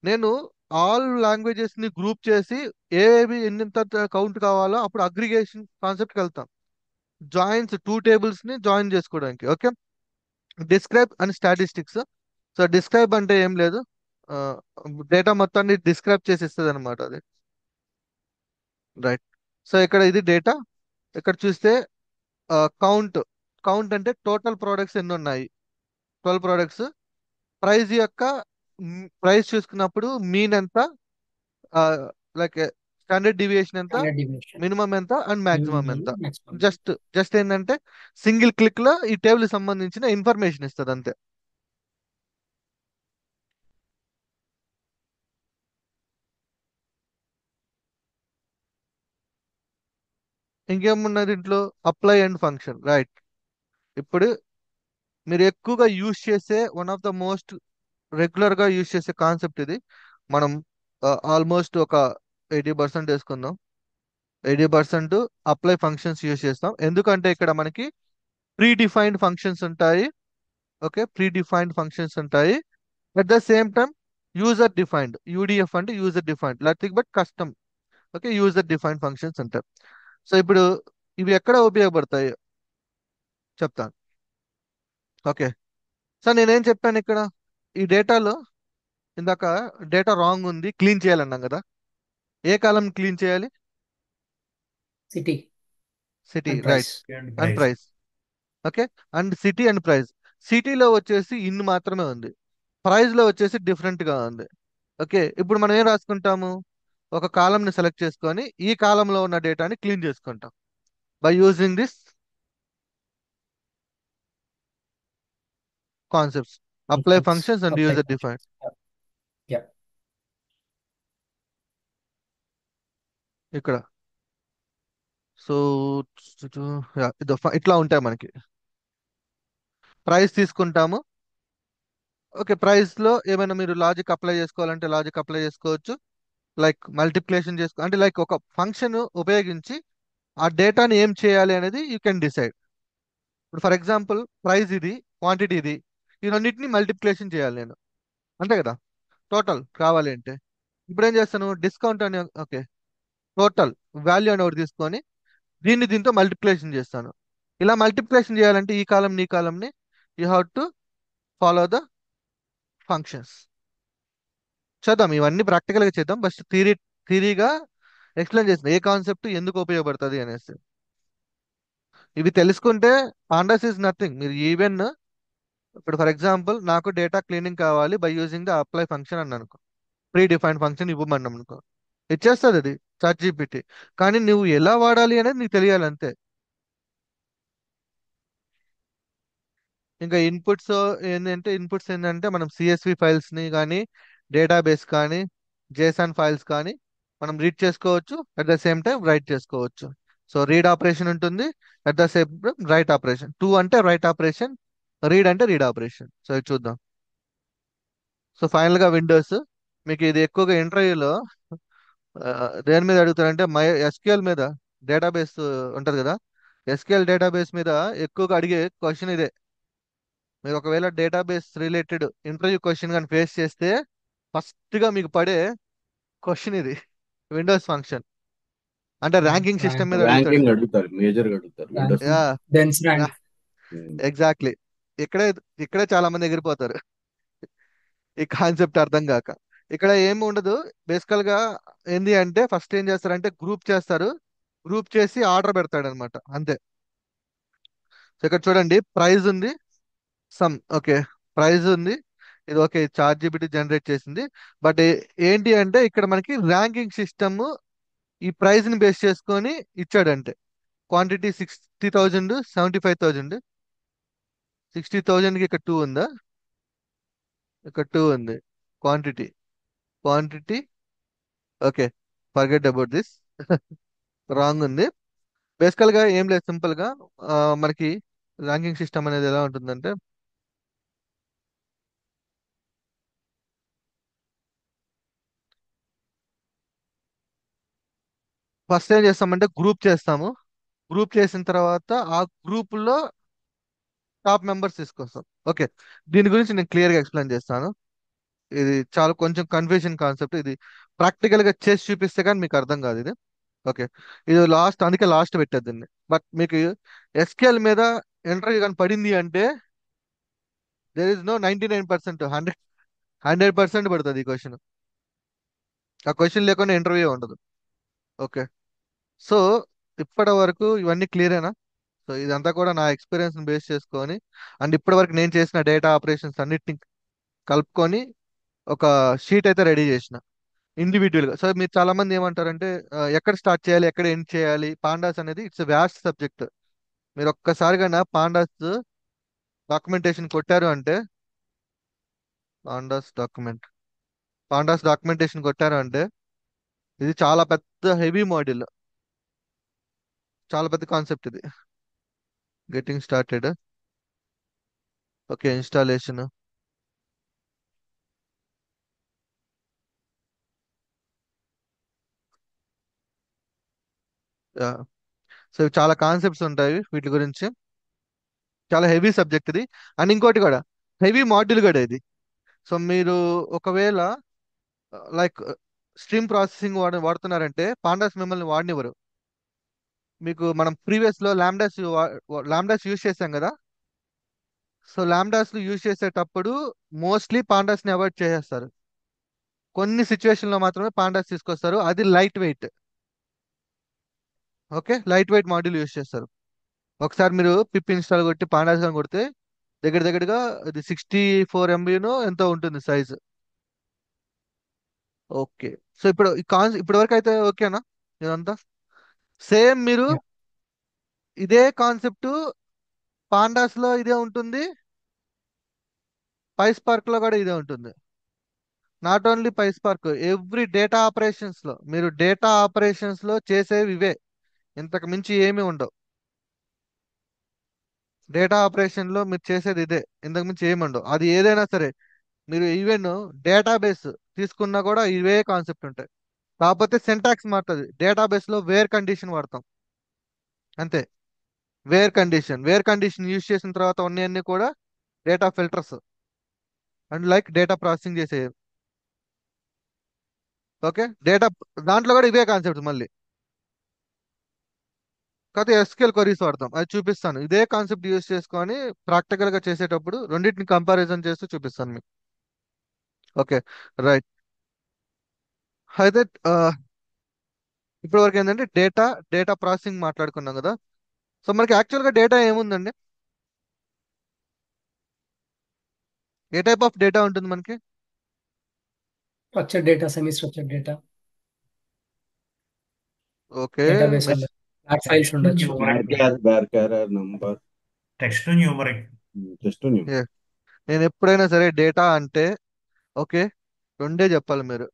నేను ఆల్ లాంగ్వేజెస్ ని గ్రూప్ చేసి ఏవి ఎన్నింత కౌంట్ కావాలో అప్పుడు అగ్రిగేషన్ కాన్సెప్ట్కి వెళ్తాం. జాయిన్స్, టూ టేబుల్స్ ని జాయిన్ చేసుకోవడానికి. Okay. Describe and statistics. So describe అంటే ఏం లేదు, డేటా మొత్తాన్ని డిస్క్రైబ్ చేసి ఇస్తుంది అనమాట అది. రైట్. సో ఇక్కడ ఇది డేటా. ఇక్కడ చూస్తే కౌంట్. కౌంట్ అంటే టోటల్ ప్రోడక్ట్స్ ఎన్ని ఉన్నాయి, 12 ప్రోడక్ట్స్. ప్రైస్ యొక్క ప్రైస్ చూసుకున్నప్పుడు మీన్ ఎంత, లైక్ స్టాండర్డ్ డివియేషన్ ఎంత, స్టాండర్డ్ డివియేషన్, మినిమం ఎంత అండ్ మాక్సిమం మినిమం ఎంత. మాక్సిమం. జస్ట్ ఏంటంటే సింగిల్ క్లిక్ లో ఈ టేబుల్ సంబంధించిన ఇన్ఫర్మేషన్ ఇస్తుంది అంతే. ఇంకేమున్నది దీంట్లో? Apply and function. రైట్. ఇప్పుడు మీరు ఎక్కువగా యూజ్ చేసే one of the most regular గా యూజ్ చేసే కాన్సెప్ట్ ఇది. మనం ఆల్మోస్ట్ ఒక 80% వేసుకుందాం. 80% అప్లై ఫంక్షన్స్ యూజ్ చేస్తాం. ఎందుకంటే ఇక్కడ మనకి ప్రీ డిఫైన్డ్ ఫంక్షన్స్ ఉంటాయి. ఓకే, ప్రీ డిఫైన్డ్ ఫంక్షన్స్ ఉంటాయి. At the same time user defined, UDF అంటే user defined, nothing but custom. Okay, user defined functions ఉంటాయి. సో ఇప్పుడు ఇవి ఎక్కడ ఉపయోగపడతాయి చెప్తాను. ఓకే. సో నేనేం చెప్పాను ఇక్కడ? ఈ డేటాలో ఇందాక డేటా రాంగ్ ఉంది, క్లీన్ చేయాలన్నాం కదా. ఏ కాలం క్లీన్ చేయాలి? City city. And price. Right. And and price. Price. Okay. And city and price. సిటీలో వచ్చేసి ఇన్ మాత్రమే ఉంది, ప్రైస్ లో వచ్చేసి డిఫరెంట్ గా ఉంది. ఓకే, ఇప్పుడు మనం ఏం రాసుకుంటాము? ఒక కాలంని సెలెక్ట్ చేసుకొని ఈ కాలంలో ఉన్న డేటాని క్లీన్ చేసుకుంటాం by using this concepts, apply functions and apply user function. Defined. Yeah. ఇక్కడ సో ఇట్లా ఉంటాయి మనకి. ప్రైస్ తీసుకుంటాము. ఓకే, ప్రైస్ లో ఏమైనా మీరు లాజిక్ అప్లై చేసుకోవాలంటే లాజిక్ అప్లై చేసుకోవచ్చు. లైక్ మల్టిప్లికేషన్ అంటే లైక్ ఒక ఫంక్షన్ ఉపయోగించి ఆ డేటాని ఏం చేయాలి అనేది యూ కెన్ డిసైడ్. ఇప్పుడు ఫర్ ఎగ్జాంపుల్ ప్రైస్ ఇది, క్వాంటిటీ ఇది, ఈ రెండింటిని మల్టిప్లికేషన్ చేయాలి నేను, అంతే కదా, టోటల్ కావాలి అంటే. ఇప్పుడు ఏం చేస్తాను? డిస్కౌంట్ అని, ఓకే, టోటల్ వాల్యూ అని ఒకటి తీసుకొని దీన్ని దీంతో మల్టిప్లికేషన్ చేస్తాను. ఇలా మల్టిప్లికేషన్ చేయాలంటే ఈ కాలం నీ కాలంని you have to follow the functions. చేద్దాం, ఇవన్నీ ప్రాక్టికల్ గా చేద్దాం. బస్ట్ థియరీగా ఎక్స్ప్లెయిన్ చేసిన ఏ కాన్సెప్ట్ ఎందుకు ఉపయోగపడుతుంది అనేసి. ఇవి తెలుసుకుంటే పాండాస్ ఇస్ నథింగ్. మీరు ఈవెన్ ఇప్పుడు ఫర్ ఎగ్జాంపుల్ నాకు డేటా క్లీనింగ్ కావాలి by using the apply function అని అనుకో, ప్రీ డిఫైన్డ్ ఫంక్షన్ ఇవ్వమన్నాం అనుకో, ఇచ్చేస్తుంది అది చాట్ జీపీటీ. కానీ నువ్వు ఎలా వాడాలి అనేది నీకు తెలియాలి అంతే. ఇంకా ఇన్పుట్స్ ఏంటంటే మనం సిఎస్వి ఫైల్స్ ని కానీ, డేటాబేస్ కానీ, జేసన్ ఫైల్స్ కానీ మనం రీడ్ చేసుకోవచ్చు, at the same time right చేసుకోవచ్చు. సో రీడ్ ఆపరేషన్ ఉంటుంది, at the same time right operation. Two అంటే రైట్ ఆపరేషన్, రీడ్ అంటే రీడ్ ఆపరేషన్. సో ఇది చూద్దాం. సో ఫైనల్ గా విండోస్. మీకు ఇది ఎక్కువగా ఇంటర్వ్యూలో దేని మీద అడుగుతారంటే ఎస్క్యూఎల్ మీద, డేటాబేస్ ఉంటది కదా, ఎస్క్యూఎల్ డేటాబేస్ మీద ఎక్కువగా అడిగే క్వశ్చన్ ఇదే. మీరు ఒకవేళ డేటాబేస్ రిలేటెడ్ ఇంటర్వ్యూ క్వశ్చన్ కానీ ఫేస్ చేస్తే ఫస్ట్ గా మీకు పడే క్వశ్చన్ ఇది, విండోస్ ఫంక్షన్. అంటే ర్యాంకింగ్ సిస్టమ్ మీద అడుగుతాడు. ర్యాంకింగ్ అడుగుతారు, మేజర్ గా అడుగుతారు Windows. Yeah, dense rank. Exactly. ఇక్కడే ఇక్కడే చాలా మంది ఎగిరిపోతారు ఈ కాన్సెప్ట్ అర్థం కాక. ఇక్కడ ఏమి ఉండదు. బేసికల్ గా ఏంది అంటే ఫస్ట్ ఏం చేస్తారంటే గ్రూప్ చేస్తారు, గ్రూప్ చేసి ఆర్డర్ పెడతాడు అనమాట, అంతే. సో ఇక్కడ చూడండి, ప్రైజ్ ఉంది, సమ్, ఓకే, ప్రైజ్ ఉంది. ఇది ఓకే, చార్ట్ జీపీటీ జనరేట్ చేసింది. బట్ ఏంటి అంటే ఇక్కడ మనకి ర్యాంకింగ్ సిస్టమ్ ఈ ప్రైస్ ని బేస్ చేసుకొని ఇచ్చాడంటే క్వాంటిటీ 60,000, 75,000. 60,000కి ఇక్కడ 2 ఉందా? ఇక్కడ 2 ఉంది. Quantity quantity okay, forget about this. Wrong ఉంది. బేసికల్ గా ఏం లేదు, సింపుల్ గా మనకి ర్యాంకింగ్ సిస్టమ్ అనేది ఎలా ఉంటుందంటే, ఫస్ట్ ఏం చేస్తామంటే గ్రూప్ చేస్తాము. గ్రూప్ చేసిన తర్వాత ఆ గ్రూప్ లో టాప్ మెంబర్స్ తీసుకొస్తాం. ఓకే, దీని గురించి నేను క్లియర్ గా ఎక్స్ప్లెయిన్ చేస్తాను. ఇది చాలా కొంచెం కన్ఫ్యూజన్ కాన్సెప్ట్. ఇది ప్రాక్టికల్ గా చేసి చూపిస్తే కానీ మీకు అర్థం కాదు ఇది. ఓకే, ఇది లాస్ట్, అందుకే లాస్ట్ పెట్టేది దీన్ని. బట్ మీకు ఎస్క్యూఎల్ మీద ఇంటర్వ్యూ కానీ పడింది అంటే దేర్ ఇస్ నో 99%, 100% పడుతుంది ఈ క్వశ్చన్. ఆ క్వశ్చన్ లేకుండా ఇంటర్వ్యూ ఉండదు. ఓకే, సో ఇప్పటి వరకు ఇవన్నీ క్లియరేనా? సో ఇదంతా కూడా నా ఎక్స్పీరియన్స్ బేస్ చేసుకొని అండ్ ఇప్పటి వరకు నేను చేసిన డేటా ఆపరేషన్స్ అన్నిటిని కలుపుకొని ఒక షీట్ అయితే రెడీ చేసిన ఇండివిజువల్ గా. సో మీరు చాలా మంది ఏమంటారంటే ఎక్కడ స్టార్ట్ చేయాలి, ఎక్కడ ఎండ్ చేయాలి? పాండాస్ అనేది ఇట్స్ వ్యాస్ట్ సబ్జెక్ట్. మీరు ఒక్కసారిగా నా పాండాస్ డాక్యుమెంటేషన్ కొట్టారు అంటే, పాండాస్ డాక్యుమెంట్ పాండాస్ డాక్యుమెంటేషన్ కొట్టారు అంటే ఇది చాలా పెద్ద హెవీ మాడ్యూల్, చాలా పెద్ద కాన్సెప్ట్ ఇది. Getting started. Okay, installation. So చాలా కాన్సెప్ట్స్ ఉంటాయి వీటి గురించి. చాలా హెవీ సబ్జెక్ట్ ఇది. అండ్ ఇంకోటి కూడా హెవీ మాడ్యూల్ కూడా ఇది. సో మీరు ఒకవేళ లైక్ స్ట్రీమ్ ప్రాసెసింగ్ వాడుతున్నారంటే పాండాస్ మిమ్మల్ని వాడనివ్వరు. మీకు మనం ప్రీవియస్ లో లాంబ్డాస్ యూజ్ చేసాం కదా. సో లాంబ్డాస్ యూజ్ చేసేటప్పుడు మోస్ట్లీ పాండాస్ ని అవాయిడ్ చేసేస్తారు. కొన్ని సిచ్యువేషన్ లో మాత్రమే పాండాస్ తీసుకొస్తారు, అది light weight. Okay, light weight module use చేస్తారు. ఒకసారి మీరు పిప్ ఇన్స్టాల్ కొట్టి పాండాస్ అని కొడితే దగ్గర దగ్గరగా ఇది 64 MB ఎంతో ఉంటుంది సైజ్. ఓకే, సో ఇప్పుడు ఇప్పటి వరకు అయితే ఓకేనా ఇదంతా? సేమ్ మీరు Yeah. ఇదే కాన్సెప్ట్ పాండాస్ లో ఇదే ఉంటుంది, పైస్పార్క్ లో కూడా ఇదే ఉంటుంది. Not only PySpark, every data operations లో మీరు డేటా ఆపరేషన్స్ లో చేసేవి ఇవే, ఇంతకు మించి ఏమీ ఉండవు. డేటా ఆపరేషన్ లో మీరు చేసేది ఇదే, ఇంతకు మించి ఏమి ఉండవు. అది ఏదైనా సరే, మీరు ఈవెన్ డేటాబేస్ తీసుకున్నా కూడా ఇవే కాన్సెప్ట్ ఉంటాయి. కాకపోతే సింటాక్స్ మారుతుంది. డేటాబేస్ లో వేర్ కండిషన్ వాడతాం అంతే. వేర్ కండిషన్ యూజ్ చేసిన తర్వాత ఉన్నాయన్నీ కూడా data filters and like data processing చేసే. ఓకే, డేటా దాంట్లో కూడా ఇవే కాన్సెప్ట్స్ మళ్ళీ. కాకపోతే ఎస్క్యూఎల్ క్వరీస్ వాడతాం, అది చూపిస్తాను. ఇదే కాన్సెప్ట్ యూజ్ చేసుకొని ప్రాక్టికల్ గా చేసేటప్పుడు రెండింటిని కంపారిజన్ చేస్తూ చూపిస్తాను మీకు. Okay, right. అయితే ఇప్పటి వరకు ఏంటంటే డేటా ప్రాసెసింగ్ మాట్లాడుకున్నాం కదా. సో మనకి యాక్చువల్గా డేటా ఏముందండి? ఏ టైప్ ఆఫ్ డేటా ఉంటుంది మనకి? Structure data, semi structure data, okay, database వల్ల ఫ్లాట్ ఫైల్స్ ఉండొచ్చు. Numeric, class bar carrier number text numeric. Just new. నేను ఎప్పుడైనా సరే డేటా అంటే ఓకే రెండే చెప్పాలి మీరు,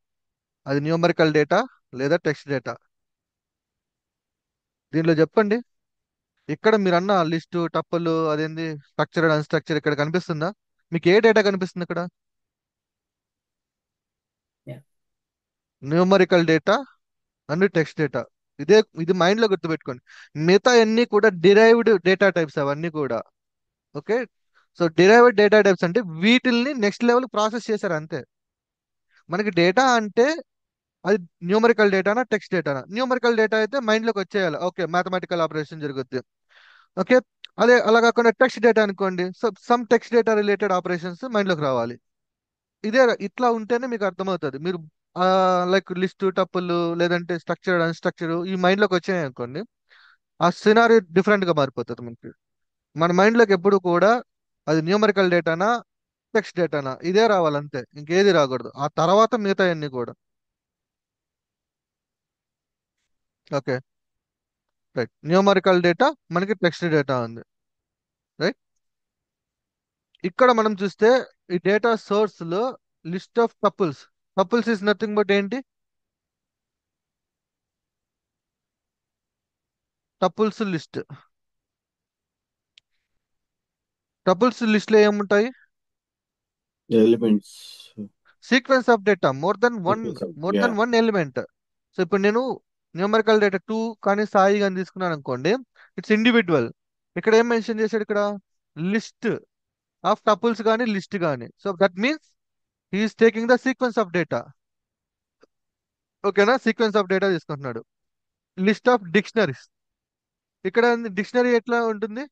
అది న్యూమరికల్ డేటా లేదా టెక్స్ట్ డేటా. దీనిలో చెప్పండి. ఇక్కడ మీరు అన్న లిస్టు టప్పులు అదేంది స్ట్రక్చర్ అన్స్ట్రక్చర్ ఇక్కడ కనిపిస్తుందా? మీకు ఏ డేటా కనిపిస్తుంది ఇక్కడ? Yeah. Numerical data and text data. ఇది మైండ్ లో గుర్తుపెట్టుకోండి. మిగతా అన్ని కూడా డిరైవ్డ్ డేటా టైప్స్ అవన్నీ కూడా. Okay, so derived data types అంటే వీటిల్ని నెక్స్ట్ లెవెల్ ప్రాసెస్ చేశారు అంతే. మనకి డేటా అంటే అది న్యూమరికల్ డేటానా టెక్స్ట్ డేటానా? న్యూమరికల్ డేటా అయితే మైండ్ లోకి వచ్చేయాలి, ఓకే మ్యాథమెటికల్ ఆపరేషన్ జరుగుద్ది. ఓకే, అదే అలా కాకుండా టెక్స్ట్ డేటా అనుకోండి, so some text data related operations mind లోకి రావాలి. ఇట్లా ఉంటేనే మీకు అర్థమవుతుంది. మీరు లైక్ లిస్ట్ టప్పులు లేదంటే స్ట్రక్చర్ అన్స్ట్రక్చర్ ఈ మైండ్ లోకి వచ్చాయి అనుకోండి, ఆ సినారీ డిఫరెంట్ గా మారిపోతుంది మనకి. మన మైండ్ లోకి ఎప్పుడు కూడా అది న్యూమరికల్ డేటానా టెక్స్ట్ డేటానా ఇదే రావాలంతే, ఇంకేది రాకూడదు. ఆ తర్వాత మిగతా అన్ని కూడా. Okay, right. న్యూమరికల్ డేటా, మనకి టెక్స్ట్ డేటా ఉంది, రైట్. ఇక్కడ మనం చూస్తే ఈ డేటా సోర్స్ లో list of tuples. Tuples is nothing but ఏంటి? Tuples list. టపుల్స్ లిస్ట్ లో ఏముంటాయి? Elements, sequence of data, more than one, sequence of more యా దెన్ వన్ ఎలిమెంట్. సో ఇప్పుడు నేను న్యూమరికల్ డేటా 2 కానీ సాయి కానీ తీసుకున్నాను అనుకోండి, ఇట్స్ ఇండివిజువల్. ఇక్కడ ఏం మెన్షన్ చేశాడు? ఇక్కడ లిస్ట్ ఆఫ్ టపుల్స్ కానీ లిస్ట్ కానీ. So that means he's taking the sequence of data. ఓకేనా? సీక్వెన్స్ ఆఫ్ డేటా తీసుకుంటున్నాడు. List of dictionaries. ఇక్కడ డిక్షనరీ ఎట్లా ఉంటుంది?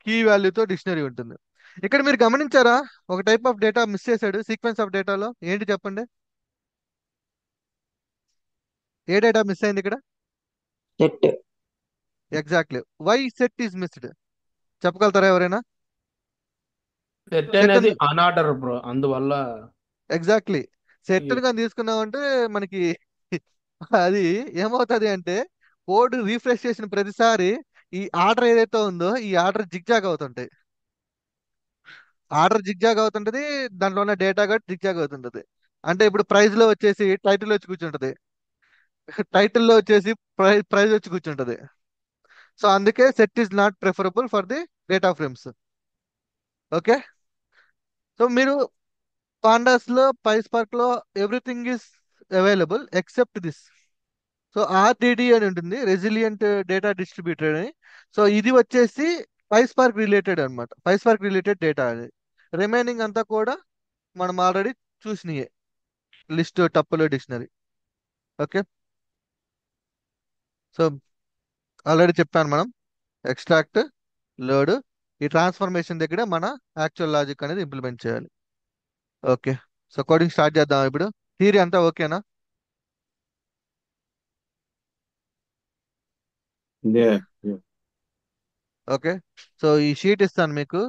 కీ వాల్యూతో డిక్షనరీ ఉంటుంది. ఇక్కడ మీరు గమనించారా? ఒక టైప్ ఆఫ్ డేటా మిస్ చేశాడు సీక్వెన్స్ ఆఫ్ డేటాలో. ఏంటి చెప్పండి? ఏ డేటా మిస్ అయింది ఇక్కడ? Set. Exactly. Why set is missed? చెప్పగలుగుతారా ఎవరైనా? సెట్ సెట్ అనేది అన్ఆర్డర్ బ్రో, అందువల్ల ఎగ్జాక్ట్లీ. సెట్ ఈ- గా తీసుకున్నామంటే మనకి అది ఏమవుతుంది అంటే, కోడ్ రీఫ్రెష్ చేసిన ప్రతిసారి ఈ ఆర్డర్ ఏదైతే ఉందో ఈ ఆర్డర్ జిగ్జాగ్ అవుతుంటాయి. ఆర్డర్ జిగ్జాగ్ అవుతుంటది, దాంట్లో ఉన్న డేటా కూడా జిగ్జాగ్ అవుతుంటది. అంటే ఇప్పుడు ప్రైజ్ లో వచ్చేసి టైటిల్ వచ్చి కూర్చుంటది, టైటిల్ లో వచ్చేసి ప్రైజ్ వచ్చి కూర్చుంటది. సో అందుకే set is not preferable for the data frames. Okay. So మీరు పాండాస్ లో, పైస్పార్క్ లో everything is available except this. So RDD అని ఉంటుంది, రెసిలియంట్ డేటా డిస్ట్రిబ్యూటర్ అని. సో ఇది వచ్చేసి పైస్పార్క్ రిలేటెడ్ అన్నమాట, పైస్పార్క్ రిలేటెడ్ డేటా అది. రిమైనింగ్ అంతా కూడా మనం ఆల్రెడీ చూసినాయే, లిస్ట్, టప్పులు, డిక్షనరీ. ఓకే. సో ఆల్రెడీ చెప్పాను మనం ఎక్స్ట్రాక్ట్, లోడ్, ఈ ట్రాన్స్ఫర్మేషన్ దగ్గర మన యాక్చువల్ లాజిక్ అనేది ఇంప్లిమెంట్ చేయాలి. ఓకే. సో కోడింగ్ స్టార్ట్ చేద్దాం ఇప్పుడు. థియరీ అంతా ఓకేనా? Yeah okay. సో ఈ షీట్ ఇస్తాను మీకు.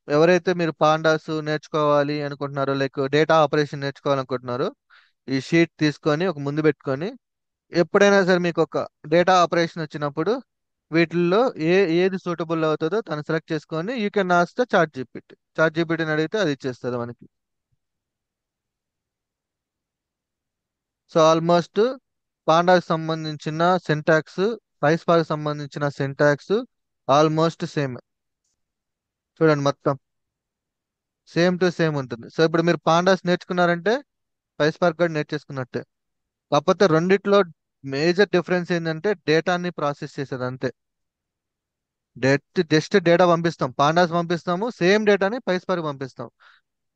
ఎవరైతే మీరు పాండాస్ నేర్చుకోవాలి అనుకుంటున్నారో, లైక్ డేటా ఆపరేషన్ నేర్చుకోవాలనుకుంటున్నారో, ఈ షీట్ తీసుకొని ఒక ముందు పెట్టుకొని, ఎప్పుడైనా సరే మీకు ఒక డేటా ఆపరేషన్ వచ్చినప్పుడు వీటిల్లో ఏది సూటబుల్ అవుతుందో తను సెలెక్ట్ చేసుకొని you can ask the chat GPT. Chat జీపీటీని అడిగితే అది ఇచ్చేస్తుంది మనకి. సో ఆల్మోస్ట్ పాండాకి సంబంధించిన సింటాక్స్, పైస్పార్క్ సంబంధించిన సింటాక్స్ ఆల్మోస్ట్ సేమ్. చూడండి మొత్తం సేమ్ టు సేమ్ ఉంటుంది. సో ఇప్పుడు మీరు పాండాస్ నేర్చుకున్నారంటే పైస్పార్క్ కూడా నేర్చేసుకున్నట్టే. కాకపోతే రెండిట్లో మేజర్ డిఫరెన్స్ ఏంటంటే డేటాని ప్రాసెస్ చేసేది అంతే. జస్ట్ డేటా పంపిస్తాం, పాండాస్ పంపిస్తాము, సేమ్ డేటాని పైస్పార్క్ పంపిస్తాం.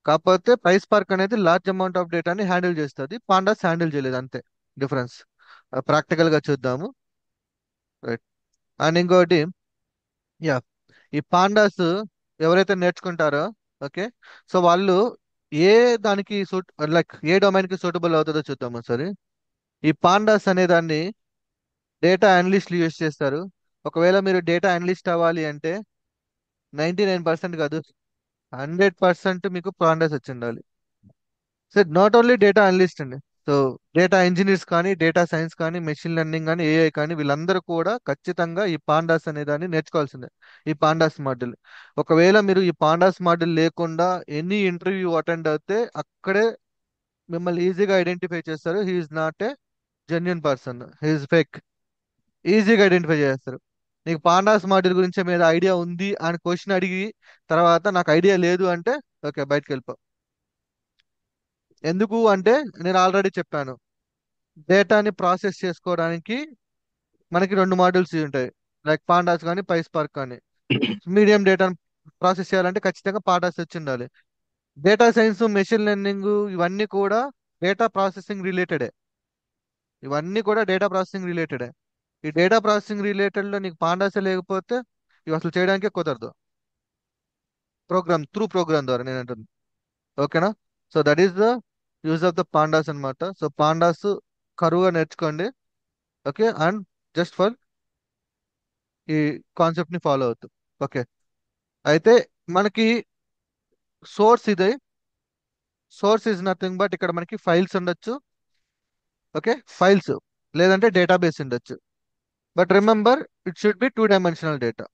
కాకపోతే పైస్పార్క్ అనేది లార్జ్ అమౌంట్ ఆఫ్ డేటాని హ్యాండిల్ చేస్తుంది, పాండాస్ హ్యాండిల్ చేయలేదు, అంతే డిఫరెన్స్. ప్రాక్టికల్ గా చూద్దాము. రైట్. అండ్ ఇంకోటి, యా, ఈ పాండాస్ ఎవరైతే నేర్చుకుంటారో, ఓకే, సో వాళ్ళు ఏ దానికి సూట్, లైక్ ఏ డొమైన్ కి సూటబుల్ అవుతుందో చూద్దాము సరే. ఈ పాండాస్ అనే దాన్ని డేటా అనలిస్ట్లు యూజ్ చేస్తారు. ఒకవేళ మీరు డేటా అనలిస్ట్ అవ్వాలి అంటే 99% కాదు, 100% మీకు పాండాస్ వచ్చి ఉండాలి. So not only data analyst అండి. సో డేటా ఇంజనీర్స్ కానీ, డేటా సైన్స్ కానీ, మెషిన్ లెర్నింగ్ కానీ, ఏఐ కానీ, వీళ్ళందరూ కూడా ఖచ్చితంగా ఈ పాండాస్ అనే దాన్ని నేర్చుకోవాల్సిందే, ఈ పాండాస్ మోడల్. ఒకవేళ మీరు ఈ పాండాస్ మోడల్ లేకుండా ఎనీ ఇంటర్వ్యూ అటెండ్ అయితే అక్కడే మిమ్మల్ని ఈజీగా ఐడెంటిఫై చేస్తారు. He's not a genuine person, he's fake. ఈజీగా ఐడెంటిఫై చేస్తారు. నీకు పాండాస్ మోడల్ గురించి మీద ఐడియా ఉంది అని క్వశ్చన్ అడిగి తర్వాత నాకు ఐడియా లేదు అంటే ఓకే, బయటకు వెళ్ళిపో. ఎందుకు అంటే నేను ఆల్రెడీ చెప్పాను, డేటాని ప్రాసెస్ చేసుకోవడానికి మనకి రెండు మోడల్స్ ఉంటాయి, లైక్ పాండాస్ కానీ పైస్పార్క్ కానీ. మీడియం డేటాను ప్రాసెస్ చేయాలంటే ఖచ్చితంగా పాండాస్ వచ్చి ఉండాలి. డేటా సైన్స్, మెషిన్ లెర్నింగ్ ఇవన్నీ కూడా డేటా ప్రాసెసింగ్ రిలేటెడే. ఇవన్నీ కూడా డేటా ప్రాసెసింగ్ రిలేటెడే. ఈ డేటా ప్రాసెసింగ్ రిలేటెడ్ లో నీకు పాండాసే లేకపోతే ఇవి అసలు చేయడానికే కుదరదు. ప్రోగ్రామ్ ద్వారా నేను అంటుంది. ఓకేనా? So that is the use of the pandas అన్నమాట. సో పాండాస్ కరువుగా నేర్చుకోండి. ఓకే. అండ్ జస్ట్ ఫర్ ఈ కాన్సెప్ట్ ని ఫాలో అవుతూ. ఓకే. అయితే మనకి సోర్స్ ఇదే. సోర్స్ ఇస్ నథింగ్ బట్ ఇక్కడ మనకి ఫైల్స్ ఉండొచ్చు. ఓకే, ఫైల్స్ లేదంటే డేటాబేస్ ఉండొచ్చు. But remember, it should be 2 dimensional data.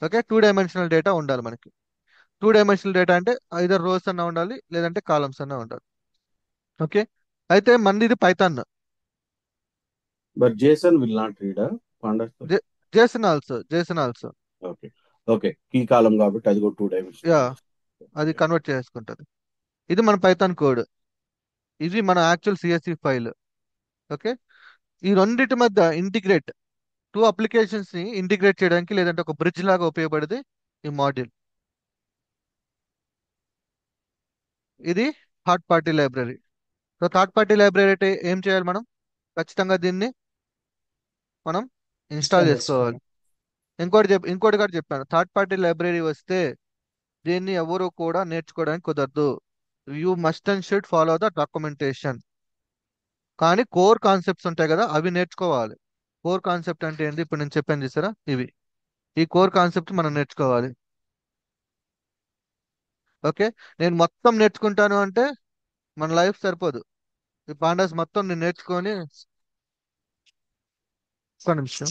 Okay, 2 dimensional data ఉండాలి మనకి. 2 డైమెన్షనల్ డేటా అంటే ఐదర్ రోస్ అన్న ఉండాలి, లేదంటే కాలమ్స్ అన్న ఉండాలి. ఓకే, అయితే మనది ఇది Python. But JSON will not read a pandas. Jason also. Okay. Okay. Key column కాబట్టి అది కూడా 2 dimensional. యా, అది కన్వర్ట్ చేసుకుంటది. ఇది మన పైథాన్ కోడ్, ఇది మన యాక్చువల్ సిఎస్సి ఫైల్. ఓకే, ఈ రెండింటి మధ్య ఇంటిగ్రేట్, 2 అప్లికేషన్స్ ని ఇంటిగ్రేట్ చేయడానికి లేదంటే ఒక బ్రిడ్జ్ లాగా ఉపయోగపడేది ఈ మాడ్యూల్. ఇది third party library. So third party library అంటే ఏం చేయాలి మనం? ఖచ్చితంగా దీన్ని మనం ఇన్స్టాల్ ఇన్స్టాల్ చేసుకోవాలి. చేసుకోవాలి. ఇంకోటి కూడా చెప్పాను, థర్డ్ పార్టీ లైబ్రరీ వస్తే దీన్ని ఎవరు కూడా నేర్చుకోవడానికి కుదరదు. You must and should follow the documentation. కానీ కోర్ కాన్సెప్ట్స్ ఉంటాయి కదా, అవి నేర్చుకోవాలి. కోర్ కాన్సెప్ట్ అంటే ఏంటి? ఇప్పుడు నేను చెప్పాను చూసారా, ఇవి. ఈ కోర్ కాన్సెప్ట్ మనం నేర్చుకోవాలి. ఓకే, నేను మొత్తం నేర్చుకుంటాను అంటే మన లైఫ్ సరిపోదు. ఈ పాండాస్ మొత్తం నేను నేర్చుకొని, ఒక్క నిమిషం.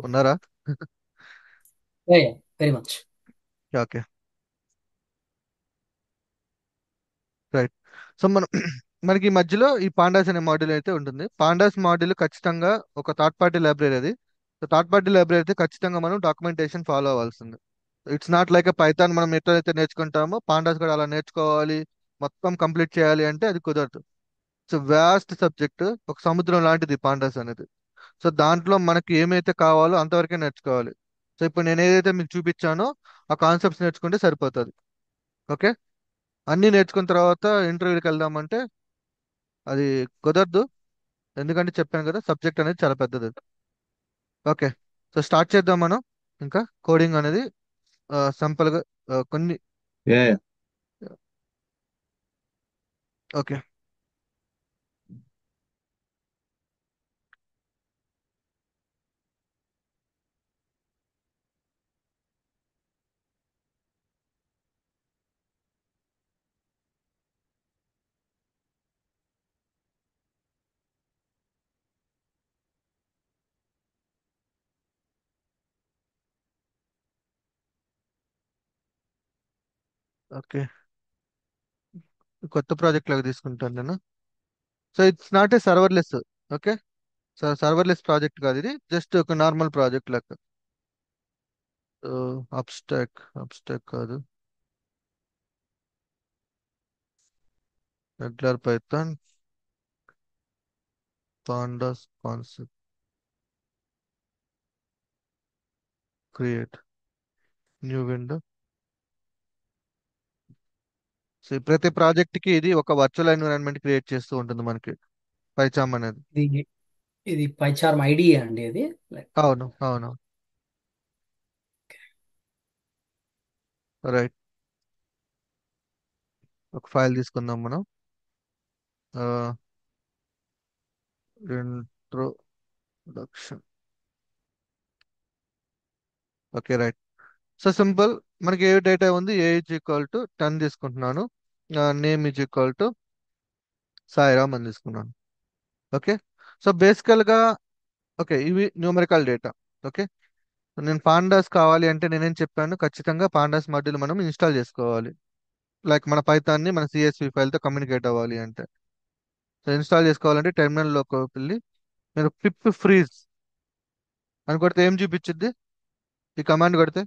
ఉన్నారా? Very much. Okay, right. So మనకి ఈ మధ్యలో ఈ పాండాస్ అనే మాడ్యూల్ అయితే ఉంటుంది. పాండాస్ మాడ్యూల్ ఖచ్చితంగా ఒక థర్డ్ పార్టీ లైబ్రరీ అది. సో థర్డ్ పార్టీ లైబ్రరీ అయితే ఖచ్చితంగా మనం డాక్యుమెంటేషన్ ఫాలో అవ్వాల్సింది. ఇట్స్ నాట్ లైక్ పైథాన్ మనం ఎట్లయితే నేర్చుకుంటామో పాండాస్ కూడా అలా నేర్చుకోవాలి, మొత్తం కంప్లీట్ చేయాలి అంటే అది కుదరదు. సో వ్యాస్ట్ సబ్జెక్ట్, ఒక సముద్రం లాంటిది పాండాస్ అనేది. సో దాంట్లో మనకి ఏమైతే కావాలో అంతవరకే నేర్చుకోవాలి. సో ఇప్పుడు నేను ఏదైతే మీకు చూపించానో ఆ కాన్సెప్ట్స్ నేర్చుకుంటే సరిపోతుంది. ఓకే, అన్నీ నేర్చుకున్న తర్వాత ఇంటర్వ్యూకి వెళ్దామంటే అది కుదరదు. ఎందుకంటే చెప్పాను కదా, సబ్జెక్ట్ అనేది చాలా పెద్దది. ఓకే, సో స్టార్ట్ చేద్దాం మనం. ఇంకా కోడింగ్ అనేది సింపుల్గా కొన్ని. Yeah. ఓకే, ఓకే, కొత్త ప్రాజెక్ట్ లాగా తీసుకుంటాను నేను. So it's not a serverless. Okay, serverless project కాదు ఇది, జస్ట్ ఒక నార్మల్ ప్రాజెక్ట్ లెక్క. అబ్స్టాక్ కాదు, regular Python pandas concept create new window. So ఈ ప్రతి ప్రాజెక్ట్ కి ఇది ఒక వర్చువల్ ఎన్విరాన్మెంట్ క్రియేట్ చేస్తూ ఉంటుంది మనకి పైచామ్ అనేది. ఇది ఇది పైచార్మ్ ఐడి అండి అది. అవును, అవును, రైట్. ఒక ఫైల్ తీసుకుందాం మనం. Introduction. Okay, right. So simple, మనకి ఏ డేటా ఉంది, ఏ ఈజ్ ఈక్వల్ టు 10 తీసుకుంటున్నాను, name is equal to Sairam అని తీసుకున్నాను. ఓకే, సో బేసికల్గా ఓకే, ఇవి న్యూమరికల్ డేటా. ఓకే, నేను పాండాస్ కావాలి అంటే నేనేం చెప్పాను, ఖచ్చితంగా పాండాస్ మాడ్యూల్ మనం ఇన్స్టాల్ చేసుకోవాలి. లైక్ మన పైథాన్ని మన సిఎస్వి ఫైల్తో కమ్యూనికేట్ అవ్వాలి అంటే. సో ఇన్స్టాల్ చేసుకోవాలంటే టెర్మినల్లోకి వెళ్ళి మీరు పిప్ ఫ్రీజ్ అని కొడితే ఏం చూపించుద్ది? ఈ కమాండ్ కొడితే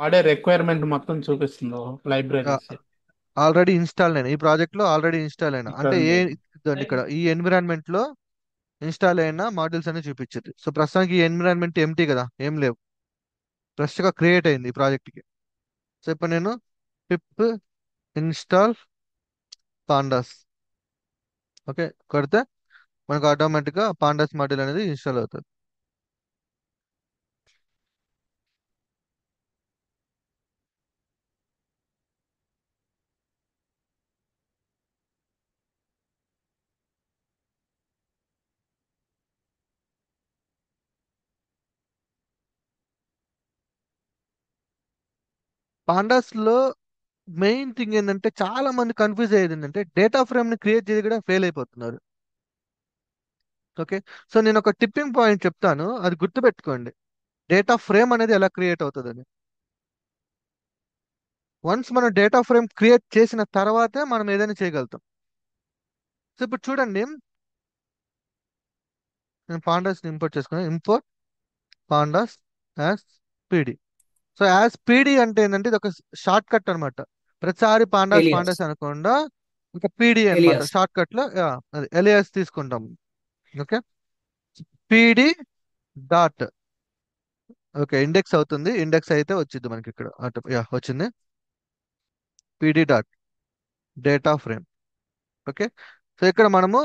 వాడే రిక్వైర్మెంట్ మొత్తం చూపిస్తుందో లైబ్రరీస్ ఆల్రెడీ ఇన్స్టాల్ అయినా, ఈ ప్రాజెక్ట్లో ఆల్రెడీ ఇన్స్టాల్ అయినా అంటే ఇదండి ఇక్కడ ఈ ఎన్విరాన్మెంట్ లో ఇన్స్టాల్ అయిన మాడ్యూల్స్ అన్ని చూపించింది. సో ప్రస్తుతానికి ఈ ఎన్విరాన్మెంట్ ఎంటీ కదా, ఏం లేవు, ఫ్రెష్ గా క్రియేట్ అయింది ఈ ప్రాజెక్ట్ కి. సో ఇప్పుడు నేను పిప్ ఇన్స్టాల్ పాండాస్ ఓకే కొడితే మనకు ఆటోమేటిక్గా పాండాస్ మాడ్యూల్ అనేది ఇన్స్టాల్ అవుతుంది. పాండాస్ లో మెయిన్ థింగ్ ఏంటంటే చాలా మంది కన్ఫ్యూజ్ అయ్యేది ఏంటంటే డేటా ఫ్రేమ్ ని క్రియేట్ చేసి కూడా ఫెయిల్ అయిపోతున్నారు. ఓకే, సో నేను ఒక టిప్పింగ్ పాయింట్ చెప్తాను, అది గుర్తుపెట్టుకోండి. డేటా ఫ్రేమ్ అనేది ఎలా క్రియేట్ అవుతుందని. వన్స్ మనం డేటా ఫ్రేమ్ క్రియేట్ చేసిన తర్వాతే మనం ఏదైనా చేయగలుగుతాం. సో ఇప్పుడు చూడండి, నేను పాండాస్ ఇంపోర్ట్ చేసుకున్నాను. Import pandas as PD. So as PD అంటే ఏంటంటే ఇది ఒక షార్ట్ కట్ అనమాట. ప్రతిసారి పాండాస్ ఎలియాస్ పాండాస్ అనకుండా ఒక పీడి అనమాట, ఎలియాస్ షార్ట్ కట్ లో అది ఎలియాస్ తీసుకుంటాం. Okay, PD dot. Okay, index అవుతుంది, ఇండెక్స్ అయితే వచ్చింది మనకి ఇక్కడ వచ్చింది. PD dot data frame. Okay, so ఇక్కడ మనము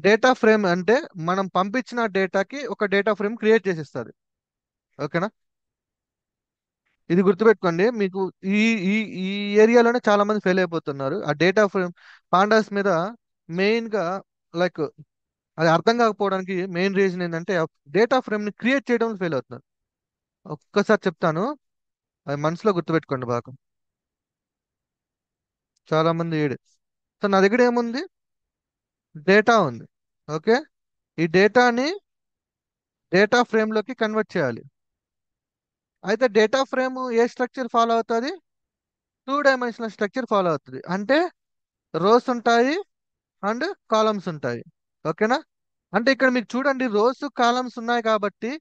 డేటా ఫ్రేమ్ అంటే మనం పంపించిన డేటాకి ఒక డేటా ఫ్రేమ్ క్రియేట్ చేసిస్తుంది. ఓకేనా, ఇది గుర్తుపెట్టుకోండి. మీకు ఈ ఈ ఈ ఏరియాలోనే చాలా మంది ఫెయిల్ అయిపోతున్నారు. ఆ డేటా ఫ్రేమ్ పాండాస్ మీద మెయిన్ గా, లైక్ అది అర్థం కాకపోవడానికి మెయిన్ రీజన్ ఏంటంటే డేటా ఫ్రేమ్ ని క్రియేట్ చేయడంలో ఫెయిల్ అవుతున్నారు. ఒక్కసారి చెప్తాను, అది మనసులో గుర్తుపెట్టుకోండి బాగా. చాలా మంది సో నా దగ్గర ఏముంది, డేటా ఉంది. ఓకే, ఈ డేటాని డేటా ఫ్రేమ్ లోకి కన్వర్ట్ చేయాలి. అయితే డేటా ఫ్రేమ్ ఏ స్ట్రక్చర్ ఫాలో అవుతుంది, 2 డైమెన్షనల్ స్ట్రక్చర్ ఫాలో అవుతుంది. అంటే రోస్ ఉంటాయి అండ్ కాలమ్స్ ఉంటాయి. ఓకేనా, అంటే ఇక్కడ మీకు చూడండి, రోస్ కాలమ్స్ ఉన్నాయి కాబట్టి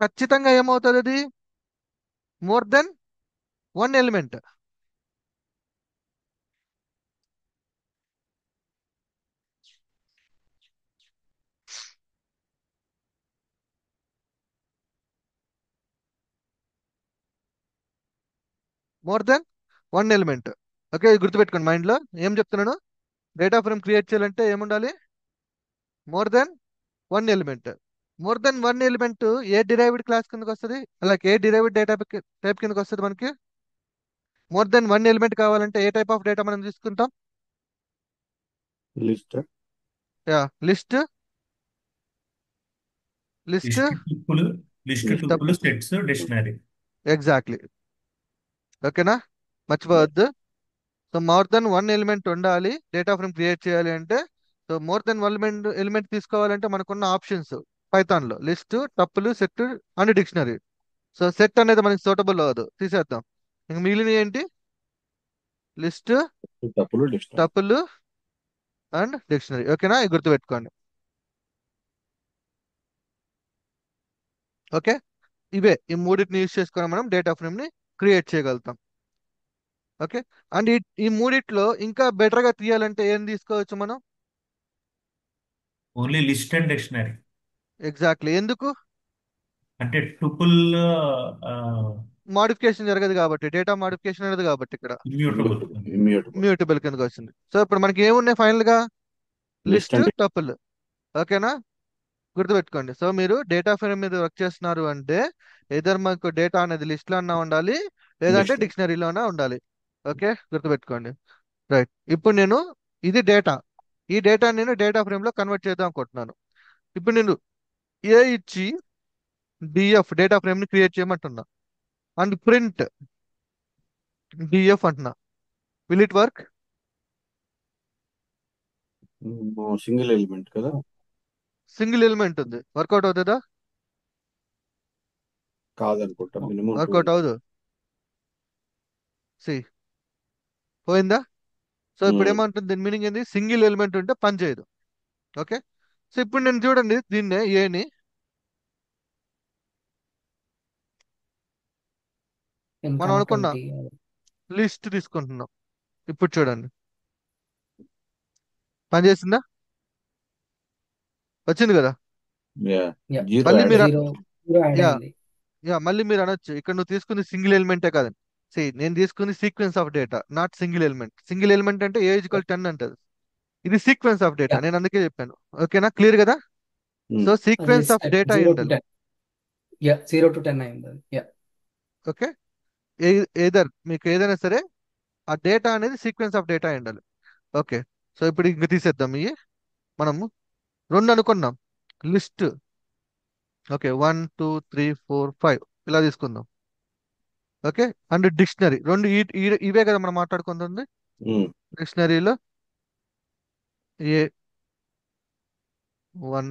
ఖచ్చితంగా ఏమవుతుంది, అది more than 1 element. More than 1 element. Okay, ఇది గుర్తుపెట్టుకోండి మైండ్లో. ఏం చెప్తున్నాను, డేటా ఫ్రేమ్ క్రియేట్ చేయాలంటే ఏముండాలి, more than 1 element. More than 1 element a derived class కిందకి వస్తుంది, like a derived data type కిందకి వస్తుంది మనకి. మోర్ దెన్ 1 ఎలిమెంట్ కావాలంటే ఏ టైప్ ఆఫ్ డేటా మనం తీసుకుంటాం, list. List. List list tuple list list. Tuple sets dictionary. Exactly. ఓకేనా, మర్చిపోవద్దు. సో మోర్ దెన్ 1 ఎలిమెంట్ ఉండాలి డేటా ఫ్రేమ్ క్రియేట్ చేయాలి అంటే. సో మోర్ దెన్ 1 ఎలిమెంట్ తీసుకోవాలంటే మనకున్న ఆప్షన్స్ పైథాన్ లో list, tuple, set and dictionary. So set అనేది మనకి సూటబుల్ అవ్వదు, తీసేద్దాం. ఇంక మిగిలిన ఏంటి, లిస్ట్, తప్పులు లిస్ట్. Tuple and dictionary. ఓకేనా, ఇది గుర్తుపెట్టుకోండి. ఓకే, ఇవే ఈ మూడింటిని యూజ్ చేసుకొని మనం డేటా ఫ్రేమ్ ని క్రియేట్ చేయగలుగుతాం. ఓకే, అండ్ ఈ మూడిట్లో ఇంకా బెటర్ గా తీయాలంటే ఏం తీసుకోవచ్చు మనం. Only list and dictionary. Exactly, ఎందుకు, అంటే టుపుల్ మాడిఫికేషన్ జరగదు కాబట్టి, డేటా మాడిఫికేషన్ అనేది కాబట్టి ఇక్కడ ఇమ్యూటబుల్. ఇమ్యూటబుల్. మ్యూటబుల్ కిందకి వచ్చింది. సో ఇప్పుడు మనకి ఏమున్నాయి ఫైనల్ గా, లిస్ట్ లిస్ట్, అంటే టపుల్. ఓకేనా, గుర్తుపెట్టుకోండి. సో మీరు డేటా ఫ్రేమ్ మీద వర్క్ చేస్తున్నారు అంటే ఏదర్ మాకు డేటా అనేది లిస్ట్ లో అన్నా ఉండాలి, లేదంటే లిస్ట్. డిక్షనరీలోనే ఉండాలి. ఓకే, గుర్తుపెట్టుకోండి. రైట్, ఇప్పుడు నేను ఇది డేటా, ఈ డేటా నేను డేటా ఫ్రేమ్ లో కన్వర్ట్ చేద్దాం అనుకుంటున్నాను. ఇప్పుడు నేను ఏ ఇచ్చి డిఎఫ్ డేటా ఫ్రేమ్ ని క్రియేట్ చేయమంటున్నా అండ్ ప్రింట్ డిఎఫ్ అంటున్నా. Will it work? Single element కదా. సింగిల్ ఎలిమెంట్ ఉంది, వర్కౌట్ అవుతుందా? కాదనుకుంటా, మినిమం 2 వర్కౌట్ అవ్వదు. సి పోయిందా? సో ఇప్పుడు ఏమంటుంది, దీని మీనింగ్ ఏంది, సింగిల్ ఎలిమెంట్ ఉంటే పని చేయదు. ఓకే, సో ఇప్పుడు నేను చూడండి దీన్నే ఏని మనం అనుకున్న 20. లిస్ట్ తీసుకుంటున్నాం. ఇప్పుడు చూడండి పని చేసిందా, వచ్చింది కదా. యా జీరో మళ్ళీ యాడ్ మీరు జీరో జీరో యాడ్ యా అయింది. మళ్ళీ మీరు అనొచ్చు, ఇక్కడ నువ్వు తీసుకుంది సింగిల్ ఎలిమెంటే కాదని. నేను తీసుకుంది sequence of data, not single element. Single element అంటే ఏ ఈక్వల్ 10 అంటది, ఇది సీక్వెన్స్ ఆఫ్ డేటా, యా నేను అందుకే చెప్పాను. ఓకేనా, క్లియర్ కదా. So um, sequence of data అయి 0 to ఉండాలి. 10. యా 0 to 10 అయింది అది. యా ఓకే, ఏదర్ మీకు ఏదైనా సరే ఆ డేటా అనేది సీక్వెన్స్ ఆఫ్ డేటా అయి ఉండాలి. ఓకే, సో ఇప్పుడు ఇంక తీసేద్దాం ఇవి. మనము రెండు అనుకున్నాం, లిస్ట్. ఓకే, 1 2 3 4 5 ఇలా తీసుకుందాం. ఓకే, అండ్ డిక్షనరీ రెండు ఇవే కదా మనం మాట్లాడుకుంటుంది. ఉమ్, డిక్షనరీలో A1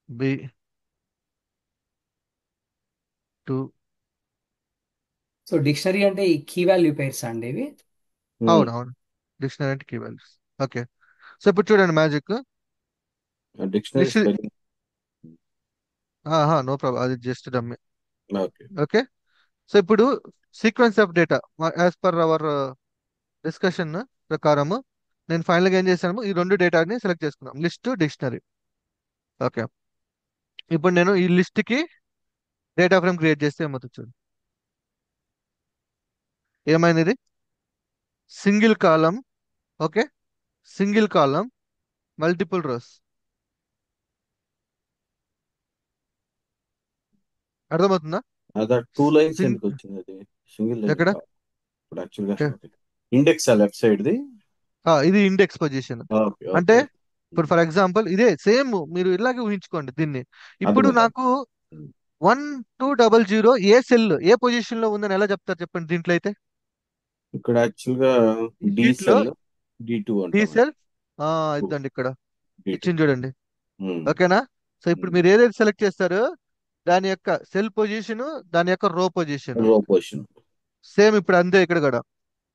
B2. సో డిక్షనరీ అంటే ఈ కీ వాల్యూ పేర్స్ అండి ఇవి. ఉమ్. అవును అవును, డిక్షనరీ అంటే కీ వాల్యూస్. ఓకే, సో ఇప్పుడు చూడండి magic dictionary list. Spelling. No problem, అది just dummy. Okay. Okay, so ఇప్పుడు sequence of data as per our discussion ప్రకారము నేను ఫైనల్గా ఏం చేశాను, ఈ రెండు డేటాని సెలెక్ట్ చేసుకున్నాం, లిస్ట్ డిక్షనరీ. ఓకే, ఇప్పుడు నేను ఈ లిస్ట్ కి డేటా ఫ్రేమ్ క్రియేట్ చేస్తే ఏమవుతుంది చూడండి. ఏమైనది, single column. Okay, single column, multiple rows. అర్థమవుతుందా? అదా 2 లైన్స్ సింగ్ ఎందుకు వచ్చింది అది? సింగిల్ లైన్ ఎక్కడ కావాలి ఇప్పుడు యాక్చువల్ గా. Index left side the. ఇది ఇండెక్స్ పొజిషన్. ఓకే అంటే ఓకే. ఇప్పుడు ఫర్ ఎగ్జాంపుల్ ఇదే సేమ్, మీరు ఇలాగే ఊహించుకోండి దీన్ని. ఇప్పుడు అర్థమైంది. నాకు 1200 ఏ సెల్ ఏ పొజిషన్ లో ఉందని ఎలా చెప్తారు చెప్పండి దీంట్లో అయితే. ఇక్కడ యాక్చువల్ గా ఈ డి షీట్ లో సెల్ D2 డి అంటాం. సెల్ ఇద్దండి, ఇక్కడ D2. ఇచ్చింది చూడండి. ఓకేనా? సో ఇప్పుడు మీరు ఏదైతే సెలెక్ట్ చేస్తారో దాని యొక్క సెల్ పొజిషన్, దాని యొక్క రో పొజిషన్ రో పొజిషన్. సేమ్ ఇప్పుడు అంతే ఇక్కడ కూడా.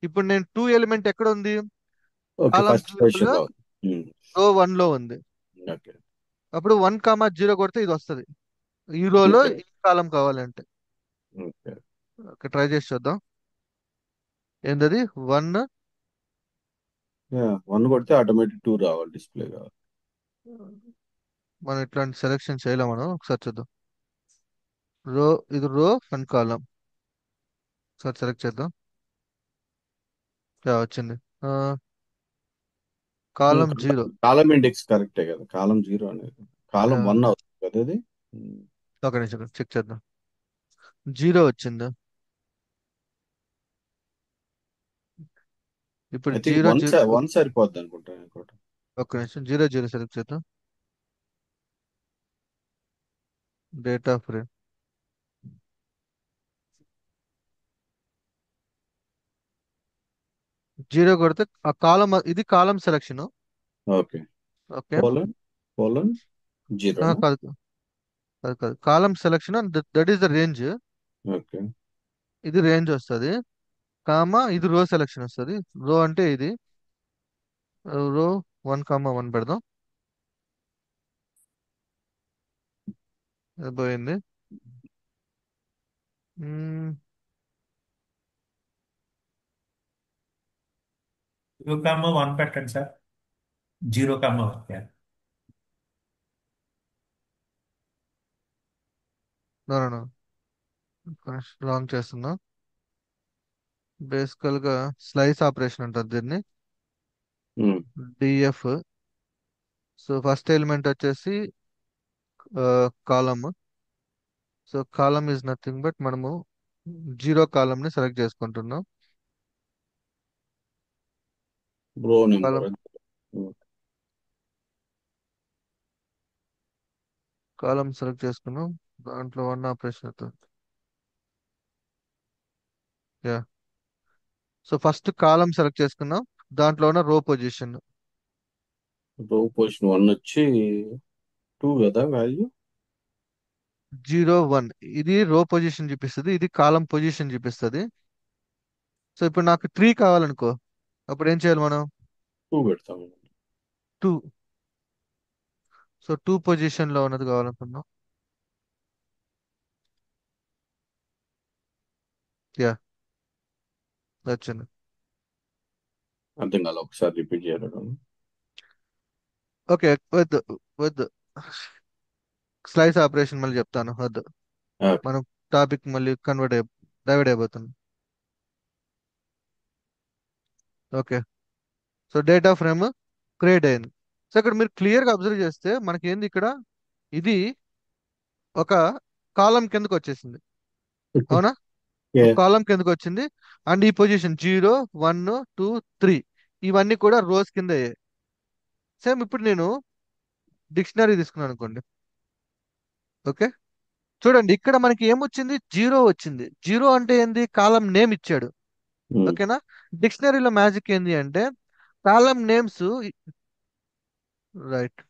ఇప్పుడు నేను 2 ఎలిమెంట్ ఎక్కడ ఉంది, ఓకే, కాలం ఫస్ట్ పొజిషన్ లో. రో 1 లో ఉంది. ఓకే అప్పుడు 1 0 కొడితే ఇది వస్తుంది ఈ రోలో ఓకే ఈ కాలం కావాలంటే. ఓకే. ఓకే, ట్రై చేసి చూద్దాం. ఏంటది 1. 1 కొడితే ఆటోమేటిక్ 2 రావాలి, డిస్ప్లే కావాలి. మనం ఇట్లాంటి సెలెక్షన్ చేయలేం, మనం ఒకసారి చూద్దాం. రో, ఇది రో 1 కాలం. ఒకసారి సెలెక్ట్ చేద్దాం. వచ్చింది. కాలం 0. కాలం ఇండెక్స్ కరెక్టే కదా, కాలం 0 అనేది కాలం 1 అవుతుంది కదా అది. ఒక నిమిషం చెక్ చేద్దాం. 0 వచ్చింది. ఇప్పుడు ఐ థింక్ 0 వన్ 0. వన్ సరిపోద్ది అనుకుంటాను ఇంకోటి. ఒక నిమిషం, 0 0 సెలెక్ట్ చేద్దాం. Data frame. జీరో కొడితే ఆ కాలం, ఇది column selection. Okay. Okay, colon 0. కాదు కాదు కాదు, column selection that is the range. Okay ఇది రేంజ్ వస్తుంది, ఇది రో సెలక్షన్ వస్తుంది. రో అంటే ఇది రో 1 1 పెడదాం. అది పోయింది. 0, 1 పెట్టండి సార్. 0, 1. నో నో నో, రాంగ్ చేస్తున్నా. బేసికల్ గా స్లైస్ ఆపరేషన్ అంటారు దీన్ని, డిఎఫ్. సో ఫస్ట్ ఎలిమెంట్ వచ్చేసి column. So column is nothing but మనము 0 కాలమ్ ని సెలెక్ట్ చేసుకుంటున్నాం. రో నెంబర్. కాలం కాలం సెలెక్ట్ చేసుకున్నాం, దాంట్లో 1 ఆపరేషన్ అవుతుంది. యా, సో ఫస్ట్ కాలం సెలెక్ట్ చేసుకున్నాం, దాంట్లో ఉన్న రో పొజిషన్. రో పొజిషన్ 1 వచ్చి 2 కదా వాల్యూ. 0 1 ఇది రో పొజిషన్ చూపిస్తుంది, ఇది కాలం పొజిషన్ చూపిస్తుంది. సో ఇప్పుడు నాకు 3 కావాలనుకో, అప్పుడు ఏం చేయాలి మనం? 2 పెడతాము. 2. సో 2 పొజిషన్ లో ఉన్నది కావాలనుకున్నాం. యా, వచ్చింది. అర్థం కాలే, ఒకసారి రిపీట్ చేయడం. ఓకే, వద్దు వద్దు, స్లైస్ ఆపరేషన్ మళ్ళీ చెప్తాను, వద్దు. ఓకే మనం టాపిక్ మళ్ళీ డైవర్ట్ అయిపోతుంది. Okay, so data frame create అయింది. సో ఇక్కడ మీరు క్లియర్ గా అబ్జర్వ్ చేస్తే మనకి ఏంది ఇక్కడ, ఇది ఒక కాలం కిందకు వచ్చేసింది, అవునా? ఒక Yeah. కాలం కిందకు వచ్చింది. అండ్ ఈ పొజిషన్ 0, 1, 2, 3 ఇవన్నీ కూడా రోస్ కింద అయ్యాయి. సేమ్ ఇప్పుడు నేను డిక్షనరీ తీసుకున్నాను అనుకోండి. ఓకే, చూడండి ఇక్కడ మనకి ఏమొచ్చింది, 0 వచ్చింది. 0 అంటే ఏంది, కాలం నేమ్ ఇచ్చాడు. Hmm. ఓకేనా? డిక్షనరీలో మ్యాజిక్ ఏంది అంటే కాలం నేమ్స్, రైట్,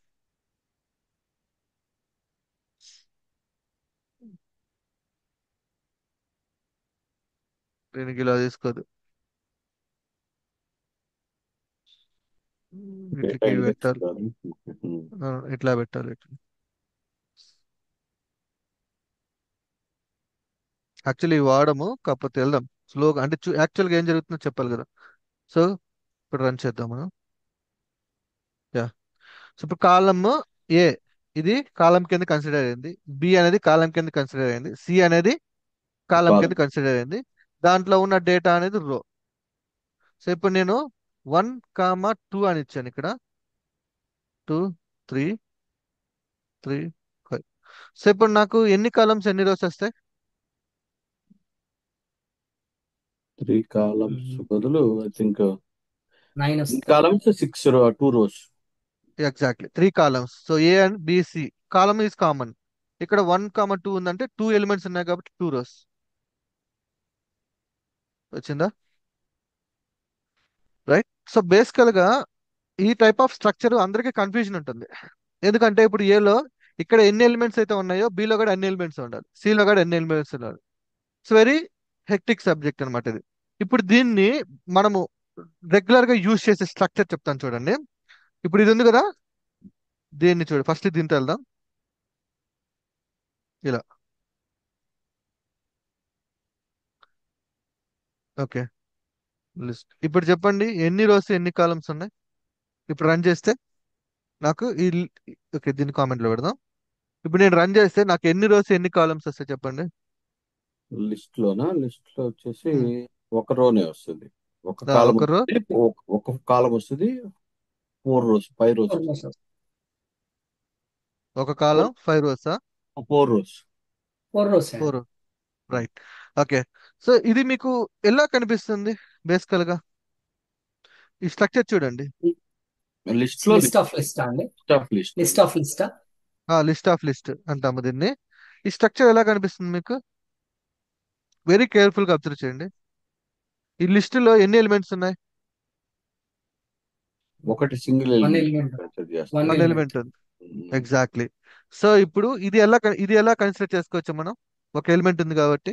దీనికి ఇలా తీసుకోదు, Data వీటికి index పెట్టాలి, కాదు. Hmm. ఇట్లా పెట్టాలి. యాక్చువల్లీ వాడము, కాకపోతే వెళ్దాం స్లోగా, అంటే యాక్చువల్గా ఏం జరుగుతుందో చెప్పాలి కదా. సో ఇప్పుడు రన్ చేద్దాం మనం. యా, సో ఇప్పుడు కాలమ్ ఏ, ఇది కాలం కింద కన్సిడర్ అయింది. బి అనేది కాలం కింద కన్సిడర్ అయింది. సి అనేది కాలం కింద Column. కన్సిడర్ అయింది. దాంట్లో ఉన్న డేటా అనేది రో. సో ఇప్పుడు నేను 1, 2 అని ఇచ్చాను ఇక్కడ, 2, 3, 5. సో ఇప్పుడు నాకు ఎన్ని కాలమ్స్ ఎన్ని రోస్ వస్తాయి? 3 columns బదులు ఐ థింక్ 9 3 వస్తాయి. columns 2 rows. Exactly 3 columns. So A and BC, column is common. ఇక్కడ 1, 2 ఉందంటే 2 ఎలిమెంట్స్ ఉన్నాయి కాబట్టి 2 రోస్ వచ్చిందా? రైట్. సో బేసికల్ గా ఈ టైప్ ఆఫ్ స్ట్రక్చర్ అందరికీ కన్ఫ్యూజన్ ఉంటుంది. ఎందుకంటే ఇప్పుడు ఏలో ఇక్కడ ఎన్ని ఎలిమెంట్స్ అయితే ఉన్నాయో బిలో కూడా అన్ని ఎలిమెంట్స్ ఉండాలి, సిలో కూడా ఎన్ని ఎలిమెంట్స్ ఉండాలి. ఇట్స్ వెరీ హెక్టిక్ సబ్జెక్ట్ అనమాట ఇది. ఇప్పుడు దీన్ని మనము రెగ్యులర్ గా యూజ్ చేసే స్ట్రక్చర్ చెప్తాను చూడండి. ఇప్పుడు ఇది ఉంది కదా, దీన్ని చూడు, ఫస్ట్ దీంతో వెళ్దాం. ఇలా, ఓకే, లిస్ట్. ఇప్పుడు చెప్పండి ఎన్ని రోస్ ఎన్ని కాలమ్స్ ఉన్నాయి. ఇప్పుడు రన్ చేస్తే నాకు ఈ, ఓకే దీన్ని కామెంట్లో పెడదాం. ఇప్పుడు నేను రన్ చేస్తే నాకు ఎన్ని రోస్ ఎన్ని కాలమ్స్ వస్తాయి చెప్పండి. లిస్ట్ లో వచ్చేసి Hmm. ఒక రోనే వస్తుంది. ఒక కాలం ఒక రో, ఒక కాలం వస్తుంది. 4 rows 5 rows 4 rows వస్తాయి. ఒక కాలం 5 రోసా? 4 rows. 4 rows 4, right. Okay, so ఇది మీకు ఎలా కనిపిస్తుంది బేసికల్ గా? ఈ స్ట్రక్చర్ చూడండి, లిస్ట్ లో లిస్ట్ ఆఫ్ లిస్ట్ అండి. List list of list list of list అంటాము దీన్ని. ఈ స్ట్రక్చర్ ఎలా కనిపిస్తుంది మీకు? వెరీ కేర్ఫుల్ గా అబ్జర్వ్ చేయండి. ఈ లిస్ట్ లో ఎన్ని ఎలిమెంట్స్ ఉన్నాయి? ఒకటి సింగిల్ 1 ఎలిమెంట్ element. చేస్తాం. 1 1 element. ఎలిమెంట్ ఉంది, ఎగ్జాక్ట్లీ. సో ఇప్పుడు ఇది ఎలా కన్సిడర్ చేసుకోవచ్చు మనం? ఒక ఎలిమెంట్ ఉంది కాబట్టి.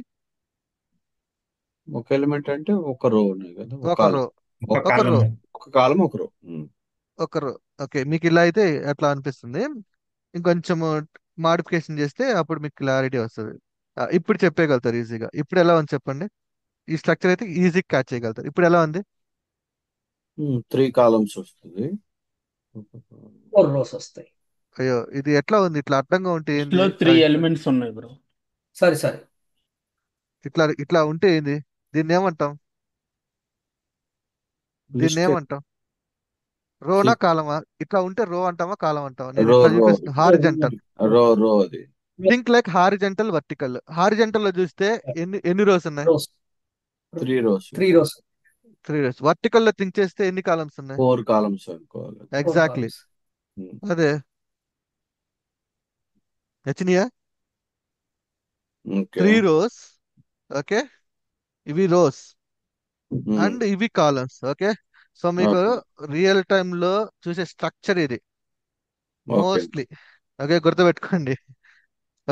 ఒక ఎలిమెంట్ అంటే ఒక రో కదా, ఒక రో, ఒక ఒక కాలం రో, ఒక కాలం ఒక రో. ఒక రో. ఓకే, మీకు ఇలా అయితే ఎట్లా అనిపిస్తుంది? ఇంకొంచెం మాడిఫికేషన్ చేస్తే అప్పుడు మీకు క్లారిటీ వస్తుంది. ఇప్పుడు చెప్పేయగలుగుతారు ఈజీగా. ఇప్పుడు ఎలా ఉంది చెప్పండి? ఈ స్ట్రక్చర్ అయితే ఈజీ క్యాచ్ చేయగలుగుతారు. ఇప్పుడు ఎలా ఉంది? 3 columns వస్తుంది. 4 rows వస్తాయి. అయ్యో, ఇది ఎట్లా ఉంది? ఇట్లా అడ్డంగా ఉంటే లిస్ట్ ఏంది? లో 3 ఎలిమెంట్స్ ఉన్నాయి బ్రో. సరే ఇట్లా ఇట్లా ఉంటే ఏంది? దీన్ని ఏమంటాం? దీన్ని లిస్ట్ ఏమంటాం? రోనా కాలమా? ఇట్లా ఉంటే రో అంటామా కాలం అంటామా? నేను రో ఇట్లా రో చూపిస్తున్నా, హారిజంటల్. రో అది. Think like horizontal, vertical. Horizontal లో చూస్తే ఎన్ని రోస్ ఉన్నాయి? rows. 3 rows 3 rows. 3 rose. Vertical లో థింక్ చేస్తే ఎన్ని కాలమ్స్ ఉన్నాయి? 4 columns అనుకోవాలి. 4 ఎగ్జాక్ట్లీ, columns. అదే. నచ్చినాయా? ఓకే 3 రోస్, ఓకే, ఇవి రోస్ అండ్ ఇవి కాలమ్స్. ఓకే, సో మీకు రియల్ టైమ్ లో చూసే స్ట్రక్చర్ ఇది ఓకే. మోస్ట్లీ. ఓకే, గుర్తుపెట్టుకోండి.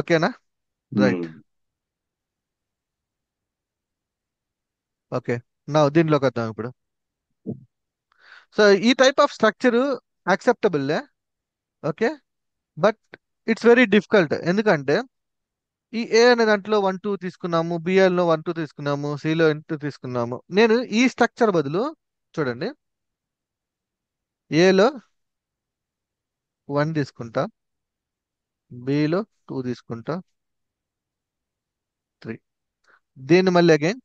ఓకేనా? రైట్. ఓకే, నా దీంట్లోకి వద్దాం ఇప్పుడు. సో ఈ type of structure acceptable, okay, but it's very difficult. ఎందుకంటే ఈ ఏ అనే దాంట్లో 1, 2 తీసుకున్నాము, బిఎల్ లో 1, 2 తీసుకున్నాము, సిలో 2 తీసుకున్నాము. నేను ఈ స్ట్రక్చర్ బదులు చూడండి, ఏలో 1 తీసుకుంటా, బిలో 2 తీసుకుంటా, 3. దీన్ని మళ్ళీ అగైన్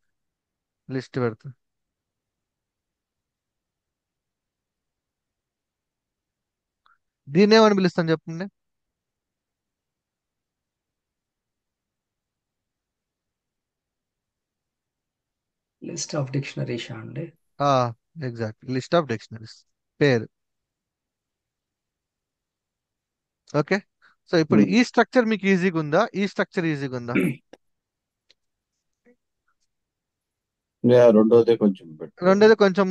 లిస్ట్ పెడతా. దీన్ని ఏమని పిలుస్తాను చెప్పండి? లిస్ట్ ఆఫ్ డిక్షనరీషా అండి? ఎగ్జాక్ట్, లిస్ట్ ఆఫ్ డిక్షనరీస్ పేరు. ఓకే. సో ఇప్పుడు ఈ స్ట్రక్చర్ మీకు ఈజీగా ఉందా, ఈ స్ట్రక్చర్ ఈజీగా ఉందా? రెండోదే కొంచెం బెటర్. రెండోది కొంచెం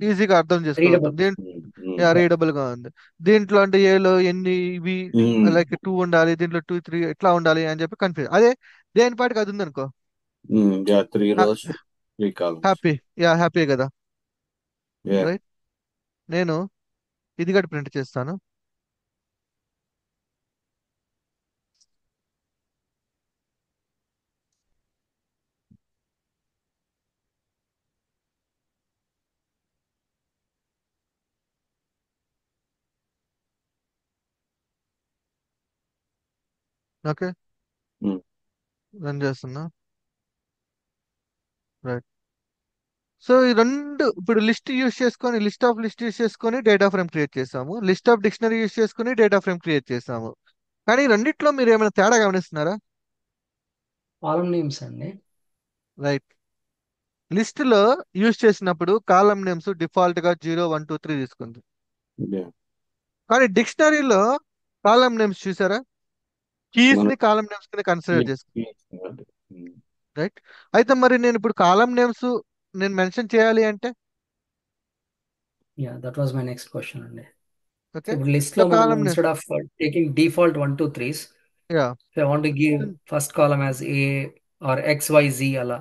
ఈజీగా అర్థం చేసుకోవచ్చు. రీడబుల్. రీడబుల్ గా ఉంది. దీంట్లో అంటే ఏలో ఎన్ని ఇవి లైక్ 2 ఉండాలి, దీంట్లో 2 3 ఎట్లా ఉండాలి అని చెప్పి కన్ఫ్యూజ్. అదే దేని పాటికి అది ఉందనుకో 3 rows 3 columns. హ్యాపీ, హ్యాపీ కదా. Yeah. రైట్. నేను ఇది కూడా ప్రింట్ చేస్తాను. Okay, Hmm. రన్ చేస్తున్నా. రైట్. సో ఈ రెండు ఇప్పుడు లిస్ట్ యూస్ చేసుకొని, లిస్ట్ యూస్ చేసుకొని డేటా ఫ్రేమ్ క్రియేట్ చేసాము, లిస్ట్ ఆఫ్ డిక్షనరీ యూస్ చేసుకొని డేటా ఫ్రేమ్ క్రియేట్ చేసాము. కానీ ఈ రెండిట్లో మీరు ఏమైనా తేడా గమనిస్తున్నారా? కాలమ్ నేమ్స్ అండి. రైట్. లిస్ట్ లో యూస్ చేసినప్పుడు కాలమ్ నేమ్స్ డిఫాల్ట్ గా 0 1 2 3 తీసుకుంది. Yeah. కానీ డిక్షనరీలో కాలమ్ నేమ్స్ చూసారా, కీస్ మనం ని కాలమ్ నేమ్స్ కింద కన్సిడర్ చేసుకుంది. Hmm. రైట్. అయితే మరి నేను ఇప్పుడు కాలమ్ నేమ్స్ నేను మెన్షన్ చేయాలి అంటే yeah, that was my next question అండి. So okay. ఇప్పుడు లిస్ట్ సో లో మనం column names instead of taking default 1 2 3s, yeah so I want to give first column as A or XYZ అలా.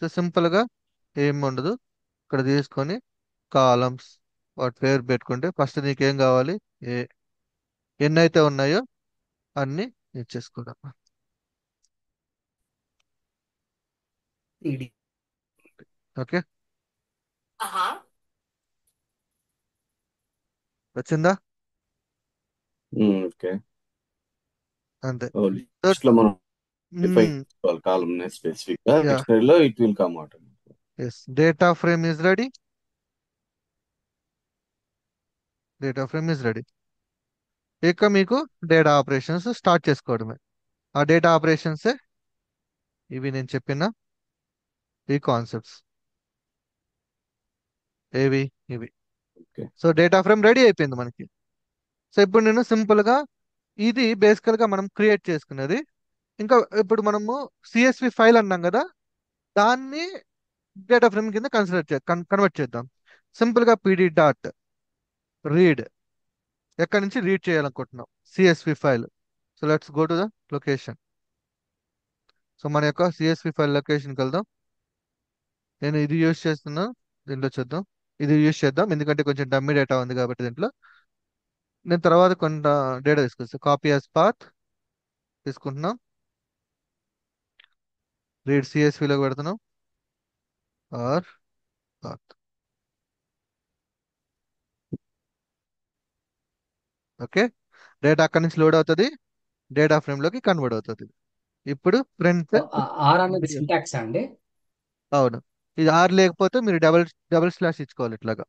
సో సింపుల్ గా ఏం ఉండదు, ఇక్కడ తీసుకొని కాలమ్స్ వాటి పేరు పెట్టుకుంటే ఫస్ట్ నీకేం కావాలి, ఏ ఎన్ని అయితే ఉన్నాయో అన్ని ఇచ్చేసుకోవడం. ఇది ఓకే, వచ్చిందా? Okay. అంతే. లిస్ట్ లో మనం డిఫైన్ చేసుకోవాలి కాలమ్ ని స్పెసిఫిక్ గా. డిక్షనరీలో it will come out. Data frame is ready. Data frame is ready. ఇక మీకు డేటా ఆపరేషన్స్ స్టార్ట్ చేసుకోవడమే. ఆ డేటా ఆపరేషన్స్ ఇవి నేను చెప్పిన ఈ కాన్సెప్ట్స్ ఏవి ఇవి. Okay. So data frame ready అయిపోయింది మనకి. సో ఇప్పుడు నేను సింపుల్ గా ఇది బేసికల్ గా మనం క్రియేట్ చేసుకున్నది. ఇంకా ఇప్పుడు మనము సిఎస్వి ఫైల్ అన్నాం కదా, దాన్ని డేటా ఫ్రేమ్ కింద కన్వర్ట్ చేద్దాం. సింపుల్ గా pd డాట్ రీడ్, ఎక్కడి నుంచి రీడ్ చేయాలనుకుంటున్నాం CSV file. So let's go to the location. So మన యొక్క సిఎస్వి ఫైల్ లొకేషన్కి వెళ్దాం. నేను ఇది యూస్ చేస్తున్నా, దీంట్లో చూద్దాం. ఇది యూస్ చేద్దాం ఎందుకంటే కొంచెం డమ్మీ డేటా ఉంది కాబట్టి దీంట్లో. నేను తర్వాత కొంత డేటా తీసుకొస్తాను. కాపీ యాజ్ పాత్ తీసుకుంటున్నాం, రీడ్ సిఎస్విలో పెడుతున్నాం ఆర్ పాత్. ఓకే, డేటా అక్కడి నుంచి లోడ్ అవుతుంది, డేటా ఫ్రేమ్లోకి కన్వర్ట్ అవుతుంది. ఇప్పుడు ప్రింట్. ఆర్ అనేది సింటాక్స్ అండి. అవును, ఇది ఆర్ లేకపోతే మీరు డబల్ డబల్ స్లాష్ ఇచ్చుకోవాలి ఇట్లాగా.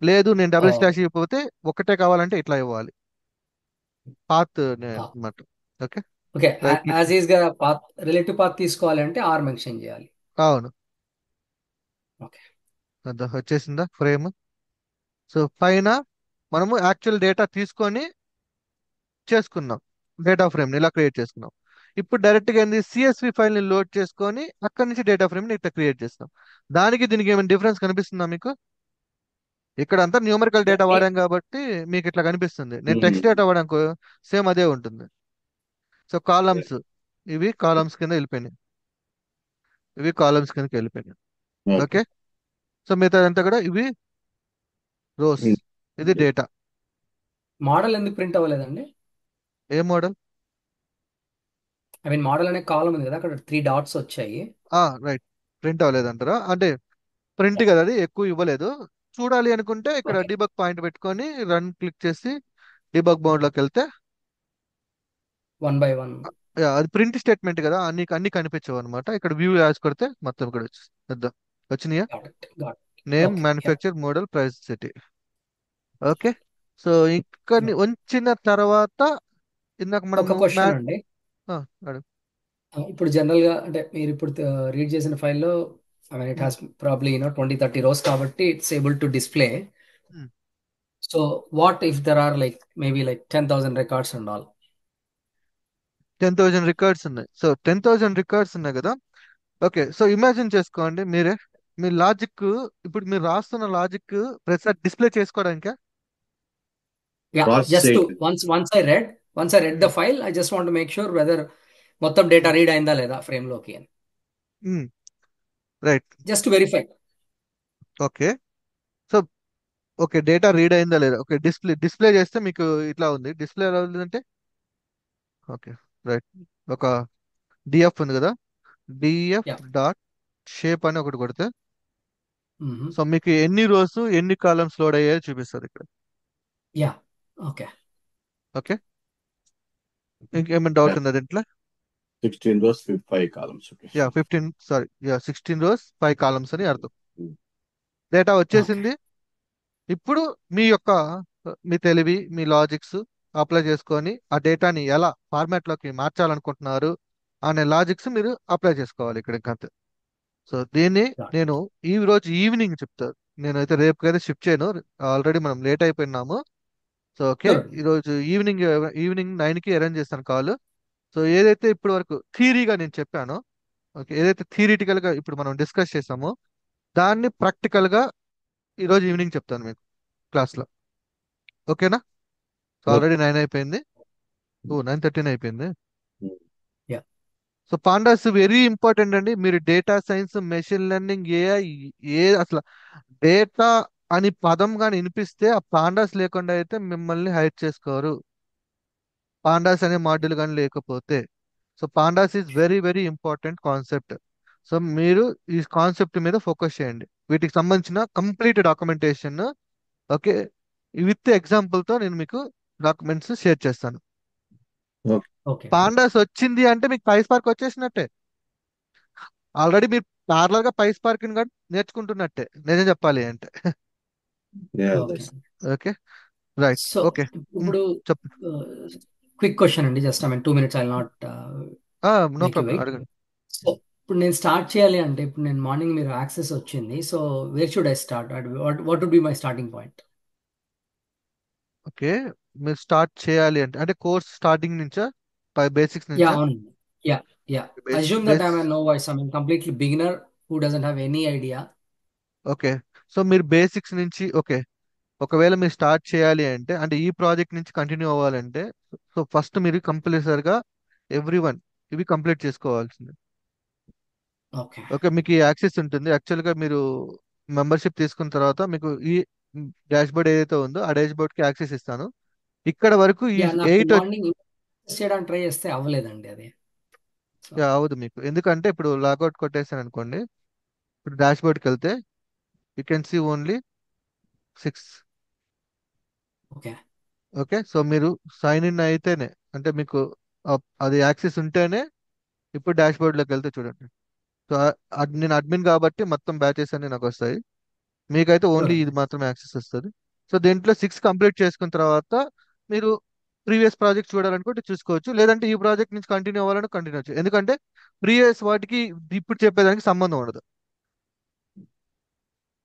లేదు నేను డబుల్ స్లాష్ ఇవ్వకపోతే ఒకటే కావాలంటే ఇట్లా ఇవ్వాలి, పాత్ అన్నమాట. Okay, okay, right click. As is గా పాత్, రిలేటివ్ పాత్ తీసుకోవాలి అంటే ఆర్ మెన్షన్ చేయాలి. అవును, ఓకే, వచ్చేసిందా ఫ్రేమ్. సో పైన మనము యాక్చువల్ డేటా తీసుకొని చేసుకున్నాం, డేటా ఫ్రేమ్ని ఇలా క్రియేట్ చేసుకున్నాం. ఇప్పుడు డైరెక్ట్గా ఏంది, సిఎస్వి ఫైల్ని లోడ్ చేసుకొని అక్కడి నుంచి డేటా ఫ్రేమ్ని ఇట్లా క్రియేట్ చేస్తాం. దానికి దీనికి ఏమైనా డిఫరెన్స్ కనిపిస్తుందా మీకు? ఇక్కడ అంతా న్యూమరికల్ డేటా వాడాం కాబట్టి మీకు ఇట్లా కనిపిస్తుంది. నేను టెక్స్ట్ డేటా వాడాను సేమ్ అదే ఉంటుంది. సో కాలమ్స్, ఇవి కాలమ్స్ కింద వెళ్ళిపోయినాయి, ఇవి కాలమ్స్ కిందకి వెళ్ళిపోయినాయి. ఓకే, సో మిగతా అంతా కూడా ఇవి రోస్, ఇది డేటా. మోడల్ ఎందుకు ప్రింట్ అవ్వలేదండి? ఏ మోడల్? ఐ మీన్ మోడల్ అనే కాలం ఉంది కదా, అక్కడ 3 డాట్స్ వచ్చాయి. రైట్, ప్రింట్ అవ్వలేదంటారా? అంటే ప్రింట్ కదా, అది ఎక్కువ ఇవ్వలేదు. చూడాలి అనుకుంటే ఇక్కడ ఓకే, డీబగ్ పాయింట్ పెట్టుకొని రన్ క్లిక్ చేసి డీబగ్ మోడ్లోకి వెళ్తే 1 by 1. అది ప్రింట్ స్టేట్మెంట్ కదా, అన్ని కనిపించవు అనమాట. ఇక్కడ వ్యూ యాజ్ కొడితే మొత్తం ఇక్కడ వచ్చినాయా, Got it. Name, Okay, yeah. Manufacture, model, price, city. Okay, so ఇక్కడ ఉంచిన తర్వాత ఇందాక ఒక మనము క్వశ్చన్ అండి. అడుగు. ఇప్పుడు జనరల్ గా అంటే మీరు ఇప్పుడు రీడ్ చేసిన ఫైల్లో I mean it um, has probably 20-30 rows కాబట్టి it's able to display. Um. So what if there are like maybe like 10,000 records and all? 10,000 records ఉన్నాయి. సో 10,000 రికార్డ్స్ ఉన్నాయి కదా. ఓకే, సో ఇమాజిన్ చేసుకోండి మీరే, మీ లాజిక్ ఇప్పుడు మీరు రాస్తున్న లాజిక్ ప్రతిసారి డిస్ప్లే చేసుకోవడానికా? Yeah, ప్రాసెస్ just to చేయటం. once I read the file, I just want to make sure whether మొత్తం డేటా రీడ్ అయిందా లేదా ఫ్రేమ్ లోకి అని. Right. Just verify. Okay. So okay, data read అయిందా లేదా, ఓకే, డిస్ప్లే చేస్తే మీకు ఇట్లా ఉంది. డిస్ప్లే ఎలా ఉందంటే ఓకే, రైట్, ఒక డిఎఫ్ ఉంది కదా, డిఎఫ్ యా. డాట్ షేప్ అని ఒకటి కొడితే సో మీకు ఎన్ని రోస్ ఎన్ని కాలమ్స్ లోడ్ అయ్యాయో చూపిస్తుంది ఇక్కడ. యా. ఓకే. ఓకే, ఇంకేమైనా డౌట్ ఉందా దీంట్లో? 16 rows, 5 columns. Okay. 16 rows 5 columns అని అర్థం. Hmm. Data okay. వచ్చేసింది. ఇప్పుడు మీ యొక్క మీ తెలివి, మీ లాజిక్స్ అప్లై చేసుకొని ఆ డేటాని ఎలా ఫార్మాట్ లోకి మార్చాలనుకుంటున్నారు అనే లాజిక్స్ మీరు అప్లై చేసుకోవాలి ఇక్కడ ఇంకంతే. సో దీన్ని నేను ఈ రోజు ఈవినింగ్ చెప్తాను. నేనైతే రేపుకైతే షిఫ్ట్ చేయను, ఆల్రెడీ మనం లేట్ అయిపోయినాము. So okay, Sure. ఈరోజు ఈవినింగ్ 9కి అరేంజ్ చేస్తాను కాల్. సో ఏదైతే ఇప్పటి వరకు థియరీగా నేను చెప్పానో, ఓకే, ఏదైతే థియరిటికల్ గా ఇప్పుడు మనం డిస్కస్ చేసామో దాన్ని ప్రాక్టికల్ గా ఈరోజు ఈవినింగ్ చెప్తాను మీకు క్లాస్లో. ఓకేనా? సో ఆల్రెడీ 9 అయిపోయింది. 9:13 అయిపోయింది. Yeah. So pandas very important అండి. మీరు డేటా సైన్స్, మెషిన్ లెర్నింగ్, అసలు డేటా అని పదం కానీ వినిపిస్తే ఆ పాండాస్ లేకుండా అయితే మిమ్మల్ని హైడ్ చేసుకోరు. పాండాస్ అనే మాడ్యూల్ కానీ లేకపోతే. So pandas is very very important concept. So మీరు ఈ కాన్సెప్ట్ మీద ఫోకస్ చేయండి. వీటికి సంబంధించిన కంప్లీట్ డాక్యుమెంటేషన్, ఓకే, విత్ ఎగ్జాంపుల్తో నేను మీకు డాక్యుమెంట్స్ షేర్ చేస్తాను. ఓకే. పాండాస్ వచ్చింది అంటే మీకు పై స్పార్క్ వచ్చేసినట్టే. ఆల్రెడీ మీరు పార్లర్ గా పై స్పార్క్ కూడా నేర్చుకుంటున్నట్టే నిజం చెప్పాలి అంటే. Yeah, okay. that's okay, right. So okay, ఇప్పుడు చెప్పు. క్విక్ క్వశ్చన్ అండి, just I mean 2 minutes, I not know make you problem, wait. అడగండి. సో ఇప్పుడు నేను స్టార్ట్ చేయాలి అంటే, ఇప్పుడు నేను మార్నింగ్ మీరు యాక్సెస్ వచ్చింది, so where should I start? What would be my starting point? Okay, మీరు స్టార్ట్ చేయాలి అంటే అంటే కోర్స్ స్టార్టింగ్ నుంచా, బేసిక్స్ యా, నుంచా? అవునండి. Yeah. Yeah. Assume that I'm no voice, I mean completely beginner who doesn't have any idea. Okay, so మీరు బేసిక్స్ నుంచి, ఓకే, ఒకవేళ మీరు స్టార్ట్ చేయాలి అంటే అంటే ఈ ప్రాజెక్ట్ నుంచి కంటిన్యూ అవ్వాలంటే సో ఫస్ట్ మీరు కంపల్సరిగా వన్ ఇవి కంప్లీట్ చేసుకోవాల్సింది. ఓకే. ఓకే, మీకు ఈ యాక్సెస్ ఉంటుంది. యాక్చువల్గా మీరు మెంబర్షిప్ తీసుకున్న తర్వాత మీకు ఈ డాష్ బోర్డ్ ఏదైతే ఉందో ఆ డాష్ బోర్డ్కి యాక్సెస్ ఇస్తాను. ఇక్కడ వరకు ఈ యా, నాకు 8 మార్నింగ్ చేయడానికి ట్రై చేస్తే అవ్వలేదండి అది. సో అవ్వదు మీకు, ఎందుకంటే ఇప్పుడు లాగౌట్ కొట్టేసాను అనుకోండి, ఇప్పుడు డాష్ బోర్డ్కి వెళ్తే you can see only 6. Okay. Okay, so మీరు సైన్ ఇన్ అయితేనే అంటే మీకు అది యాక్సెస్ ఉంటేనే ఇప్పుడు డాష్ బోర్డ్లోకి వెళ్తే చూడండి. సో నేను అడ్మిన్ కాబట్టి మొత్తం బ్యాచెస్ అన్ని నాకు వస్తాయి. మీకైతే ఓన్లీ Sure. ఇది మాత్రమే యాక్సెస్ వస్తుంది. సో దీంట్లో 6 కంప్లీట్ చేసుకున్న తర్వాత మీరు ప్రీవియస్ ప్రాజెక్ట్ చూడాలనుకుంటే చూసుకోవచ్చు, లేదంటే ఈ ప్రాజెక్ట్ నుంచి కంటిన్యూ అవ్వాలని కంటిన్యూ అవ్వచ్చు. ఎందుకంటే ప్రీవియస్ వాటికి ఇప్పుడు చెప్పేదానికి సంబంధం ఉండదు.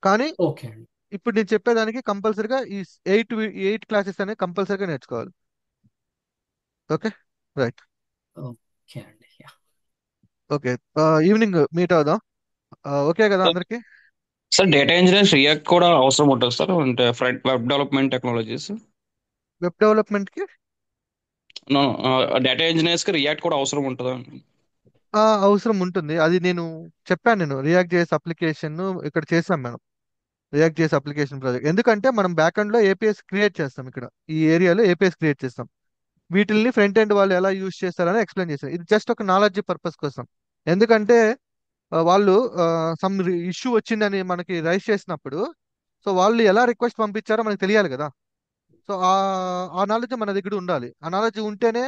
కానీ ఓకే అండి. ఇప్పుడు నేను చెప్పేదానికి కంపల్సరీగా ఈ 8 క్లాసెస్ అనేవి కంపల్సరీగా నేర్చుకోవాలి. Okay, right. ఓకే అండి. యా. ఓకే, ఈవినింగ్ మీట్ అవుదాం. ఓకే కదా అందరికి? సార్ డేటా ఇంజనీర్స్ రియాక్ట్ కూడా అవసరం ఉంటుంది సార్, అంటే front web development technologies. Web development కి డేటా ఇంజనీర్స్ కి రియాక్ట్ కూడా అవసరం ఉంటుందా? అవసరం ఉంటుంది. అది నేను చెప్పాను, నేను రియాక్ట్ చేసే అప్లికేషన్ ఇక్కడ చేసాం మేడం. రియాక్ట్ చేసే అప్లికేషన్ ప్రాజెక్ట్ ఎందుకంటే మనం బ్యాక్ ఎండ్ లో ఏపీఎస్ క్రియేట్ చేస్తాం. ఇక్కడ ఈ ఏరియాలో ఏపీఎస్ క్రియేట్ చేస్తాం. వీటిల్ని ఫ్రంట్ ఎండ్ వాళ్ళు ఎలా యూజ్ చేస్తారని ఎక్స్ప్లెయిన్ చేశారు. ఇది జస్ట్ ఒక నాలెడ్జ్ పర్పస్ కోసం. ఎందుకంటే వాళ్ళు సమ్ ఇష్యూ వచ్చిందని మనకి రైజ్ చేసినప్పుడు సో వాళ్ళు ఎలా రిక్వెస్ట్ పంపించారో మనకు తెలియాలి కదా. సో ఆ నాలెడ్జ్ మన దగ్గర ఉండాలి. ఆ నాలెడ్జ్ ఉంటేనే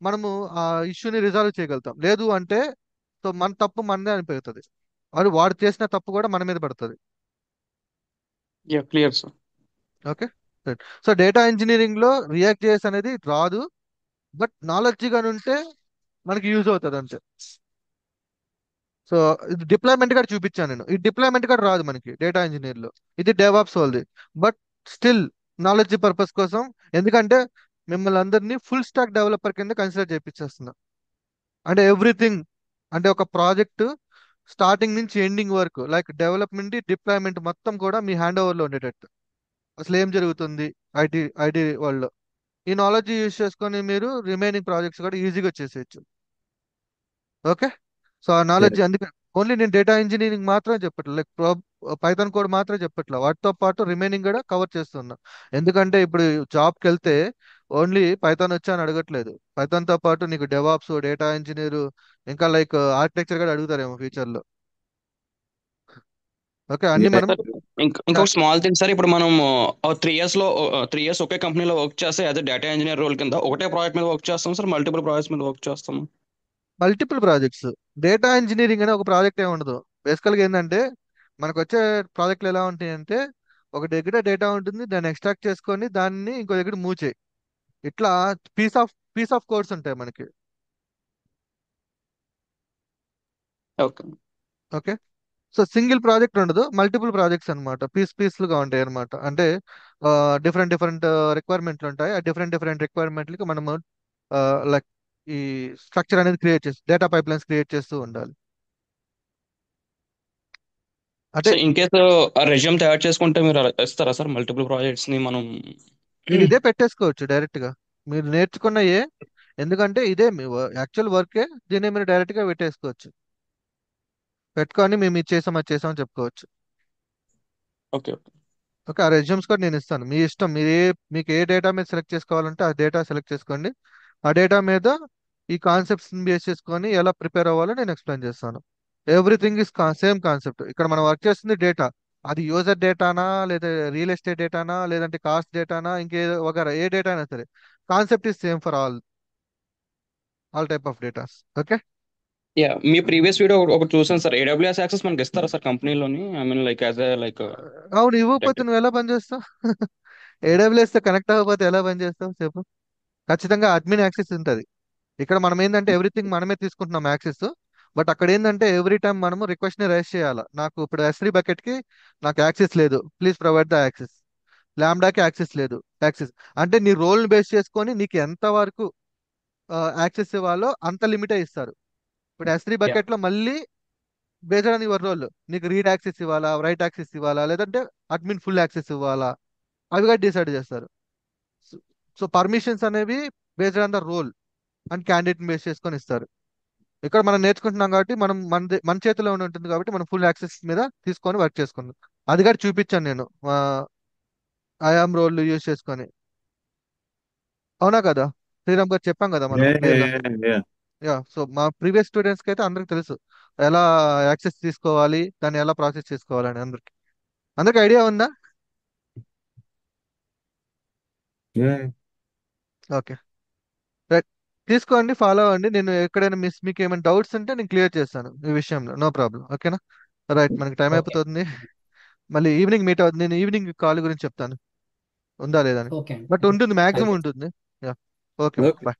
మనము ఆ ఇష్యూని రిజాల్వ్ చేయగలుగుతాం. లేదు అంటే సో మన తప్పు మనదే అనిపిస్తుంది, వాడు చేసిన తప్పు కూడా మన మీద పడుతుంది. Clear sir. Okay, so data engineering లో రియాక్ట్ జేఎస్ అనేది రాదు, బట్ నాలెడ్జ్ గాని ఉంటే మనకి యూజ్ అవుతుంది అంతే. సో ఇది డిప్లాయ్మెంట్ కూడా చూపించాను నేను. ఈ డిప్లాయ్మెంట్ కూడా రాదు మనకి డేటా ఇంజనీర్ లో, ఇది డెవాప్స్ వాళ్ళది. బట్ స్టిల్ నాలెడ్జ్ పర్పస్ కోసం, ఎందుకంటే మిమ్మల్ని అందరినీ ఫుల్ స్టాక్ డెవలపర్ కింద కన్సిడర్ చేపించేస్తున్నా. అంటే ఎవ్రీథింగ్, అంటే ఒక ప్రాజెక్ట్ స్టార్టింగ్ నుంచి ఎండింగ్ వరకు, లైక్ డెవలప్మెంట్ డిప్లాయ్మెంట్ మొత్తం కూడా మీ హ్యాండ్ ఓవర్ లో ఉండేటట్టు. అసలు ఏం జరుగుతుంది ఐటీ వరల్డ్ లో, ఈ నాలెడ్జ్ యూజ్ చేసుకొని మీరు రిమైనింగ్ ప్రాజెక్ట్స్ కూడా ఈజీగా చేసేయచ్చు. ఓకే. సో ఆ నాలెడ్జ్ అందుకే ఓన్లీ నేను డేటా ఇంజనీరింగ్ మాత్రమే చెప్పట్లేదు, లైక్ పైథాన్ కోడ్ మాత్రమే చెప్పట్లేదు, వాటితో పాటు రిమైనింగ్ కూడా కవర్ చేస్తున్నా. ఎందుకంటే ఇప్పుడు జాబ్కి వెళ్తే ఓన్లీ పైథాన్ వచ్చా అని అడగట్లేదు, పైథాన్ తో పాటు నీకు డెవాప్స్, డేటా ఇంజనీర్, ఇంకా లైక్ ఆర్కిటెక్చర్ కూడా అడుగుతారేమో ఫ్యూచర్ లో. ఓకే, అన్ని మనం ఇంకొక స్మాల్ థింగ్ సార్, ఇప్పుడు మనం 3 years లో 3 years ఒకే కంపెనీలో వర్క్ చేస్తే యాజ్ డేటా ఇంజనీర్ రోల్ కింద ఒకటే ప్రాజెక్ట్ మీద వర్క్ చేస్తాం సార్, మల్టిపుల్ ప్రాజెక్ట్స్ మీద వర్క్ చేస్తాం? మల్టిపుల్ ప్రాజెక్ట్స్, డేటా ఇంజనీరింగ్ అనే ఒక ప్రాజెక్ట్ ఏమి ఉండదు. బేసికల్గా ఏంటంటే మనకు వచ్చే ప్రాజెక్టులు ఎలా ఉంటాయంటే, ఒక దగ్గర డేటా ఉంటుంది, దాన్ని ఎక్స్ట్రాక్ట్ చేసుకొని దాన్ని ఇంకో దగ్గర మూవ్ చేయి, ఇట్లా పీస్ ఆఫ్ కోడ్స్ ఉంటాయి మనకి. Okay. Okay. So single project ఉండదు, మల్టిపుల్ ప్రాజెక్ట్స్ అన్నమాట, పీస్లుగా ఉంటాయి అనమాట. అంటే డిఫరెంట్ డిఫరెంట్ రిక్వైర్మెంట్లు ఉంటాయి, ఆ డిఫరెంట్ రిక్వైర్మెంట్లకి మనము లైక్ ఈ స్ట్రక్చర్ అనేది క్రియేట్ చేసి, డేటా పైప్లైన్స్ క్రియేట్ చేస్తూ ఉండాలి. అంటే సో ఇన్ కేసు రెజ్యూమ్ తయారు చేసుకుంటే మీరు ఇస్తారా సార్ మల్టిపుల్ ప్రాజెక్ట్స్ ని మనం? మీరు ఇదే పెట్టేసుకోవచ్చు డైరెక్ట్ గా, మీరు నేర్చుకున్న ఎందుకంటే ఇదే మీ యాక్చువల్ వర్కే, దీన్ని మీరు డైరెక్ట్ గా పెట్టేసుకోవచ్చు, పెట్టుకొని మేము ఇది చేసాం అది చేసాం అని చెప్పుకోవచ్చు. ఓకే. ఓకే, ఆ రెజ్యూమ్స్ కూడా నేను ఇస్తాను, మీ ఇష్టం, మీకు ఏ డేటా మీద సెలెక్ట్ చేసుకోవాలంటే ఆ డేటా సెలెక్ట్ చేసుకోండి. ఆ డేటా మీద ఈ కాన్సెప్ట్స్ బేస్ చేసుకొని ఎలా ప్రిపేర్ అవ్వాలో నేను ఎక్స్ప్లెయిన్ చేస్తాను. Everything is same concept. ఇక్కడ మనం వర్క్ చేస్తుంది డేటా, అది యూజర్ డేటానా, లేదా రియల్ ఎస్టేట్ డేటానా, లేదంటే కాస్ట్ డేటానా, ఇంకేదో వగేరా ఏ డేటా అయినా సరే, concept is same for all type of datas. Okay. Yeah, me previous video ఒకటి చూసాను సార్, AWS యాక్సెస్ మనకి ఇస్తారా సార్ కంపెనీలోని? I mean like as a like అవును, ఇవ్వకపోతే నువ్వు ఎలా పనిచేస్తావు? ఏడబ్ల్యూఎస్ తో కనెక్ట్ అవ్వకపోతే ఎలా పనిచేస్తావు చెప్పు? ఖచ్చితంగా అడ్మిన్ యాక్సెస్ ఉంటుంది. ఇక్కడ మనం ఏంటంటే ఎవ్రీథింగ్ మనమే తీసుకుంటున్నాం యాక్సెస్, బట్ అక్కడ ఏంటంటే ఎవ్రీ టైం మనము రిక్వెస్ట్ ని రైజ్ చేయాలి. నాకు ఇప్పుడు S3 బకెట్ కి నాకు యాక్సెస్ లేదు, ప్లీజ్ ప్రొవైడ్ ద యాక్సెస్. కి యాక్సెస్ లేదు, యాక్సెస్ అంటే నీ రోల్ బేస్ చేసుకొని నీకు ఎంత వరకు యాక్సెస్ ఇవ్వాలో అంత లిమిటే ఇస్తారు. ఇప్పుడు S3 యా. బకెట్ లో మళ్ళీ బేస్డ్ ఆన్ యువర్ రోల్ నీకు రీడ్ యాక్సెస్ ఇవ్వాలా, రైట్ యాక్సెస్ ఇవ్వాలా, లేదంటే అడ్మిన్ ఫుల్ యాక్సెస్ ఇవ్వాలా, అవి కూడా డిసైడ్ చేస్తారు. సో పర్మిషన్స్ అనేవి based on the role and candidate base చేసుకొని ఇస్తారు. ఇక్కడ మనం నేర్చుకుంటున్నాం కాబట్టి మన చేతిలో ఉంటుంది కాబట్టి మనం ఫుల్ యాక్సెస్ మీద తీసుకొని వర్క్ చేసుకున్నాం. అది కూడా చూపించాను నేను ఐఆమ్ రోల్ యూజ్ చేసుకొని. అవునా కదా శ్రీరామ్ గారు, చెప్పాం కదా మనం క్లియర్ గా. యా, సో మా ప్రీవియస్ స్టూడెంట్స్కి అయితే అందరికి తెలుసు ఎలా యాక్సెస్ తీసుకోవాలి, దాన్ని ఎలా ప్రాసెస్ చేసుకోవాలని. అందరికి ఐడియా ఉందా? Okay, right. తీసుకోండి, ఫాలో అవ్వండి. నేను ఎక్కడైనా మీకు ఏమైనా డౌట్స్ ఉంటే నేను క్లియర్ చేస్తాను ఈ విషయంలో, నో ప్రాబ్లం. ఓకేనా? రైట్, మనకి టైం ఓకే. అయిపోతుంది, మళ్ళీ ఈవినింగ్ మీట్ అవుతుంది. నేను ఈవినింగ్ కాల్ గురించి చెప్తాను ఉందా లేదా అని, ఓకే బట్ ఉంటుంది, మ్యాక్సిమం అయితే ఉంటుంది. Yeah, okay, okay. బాయ్.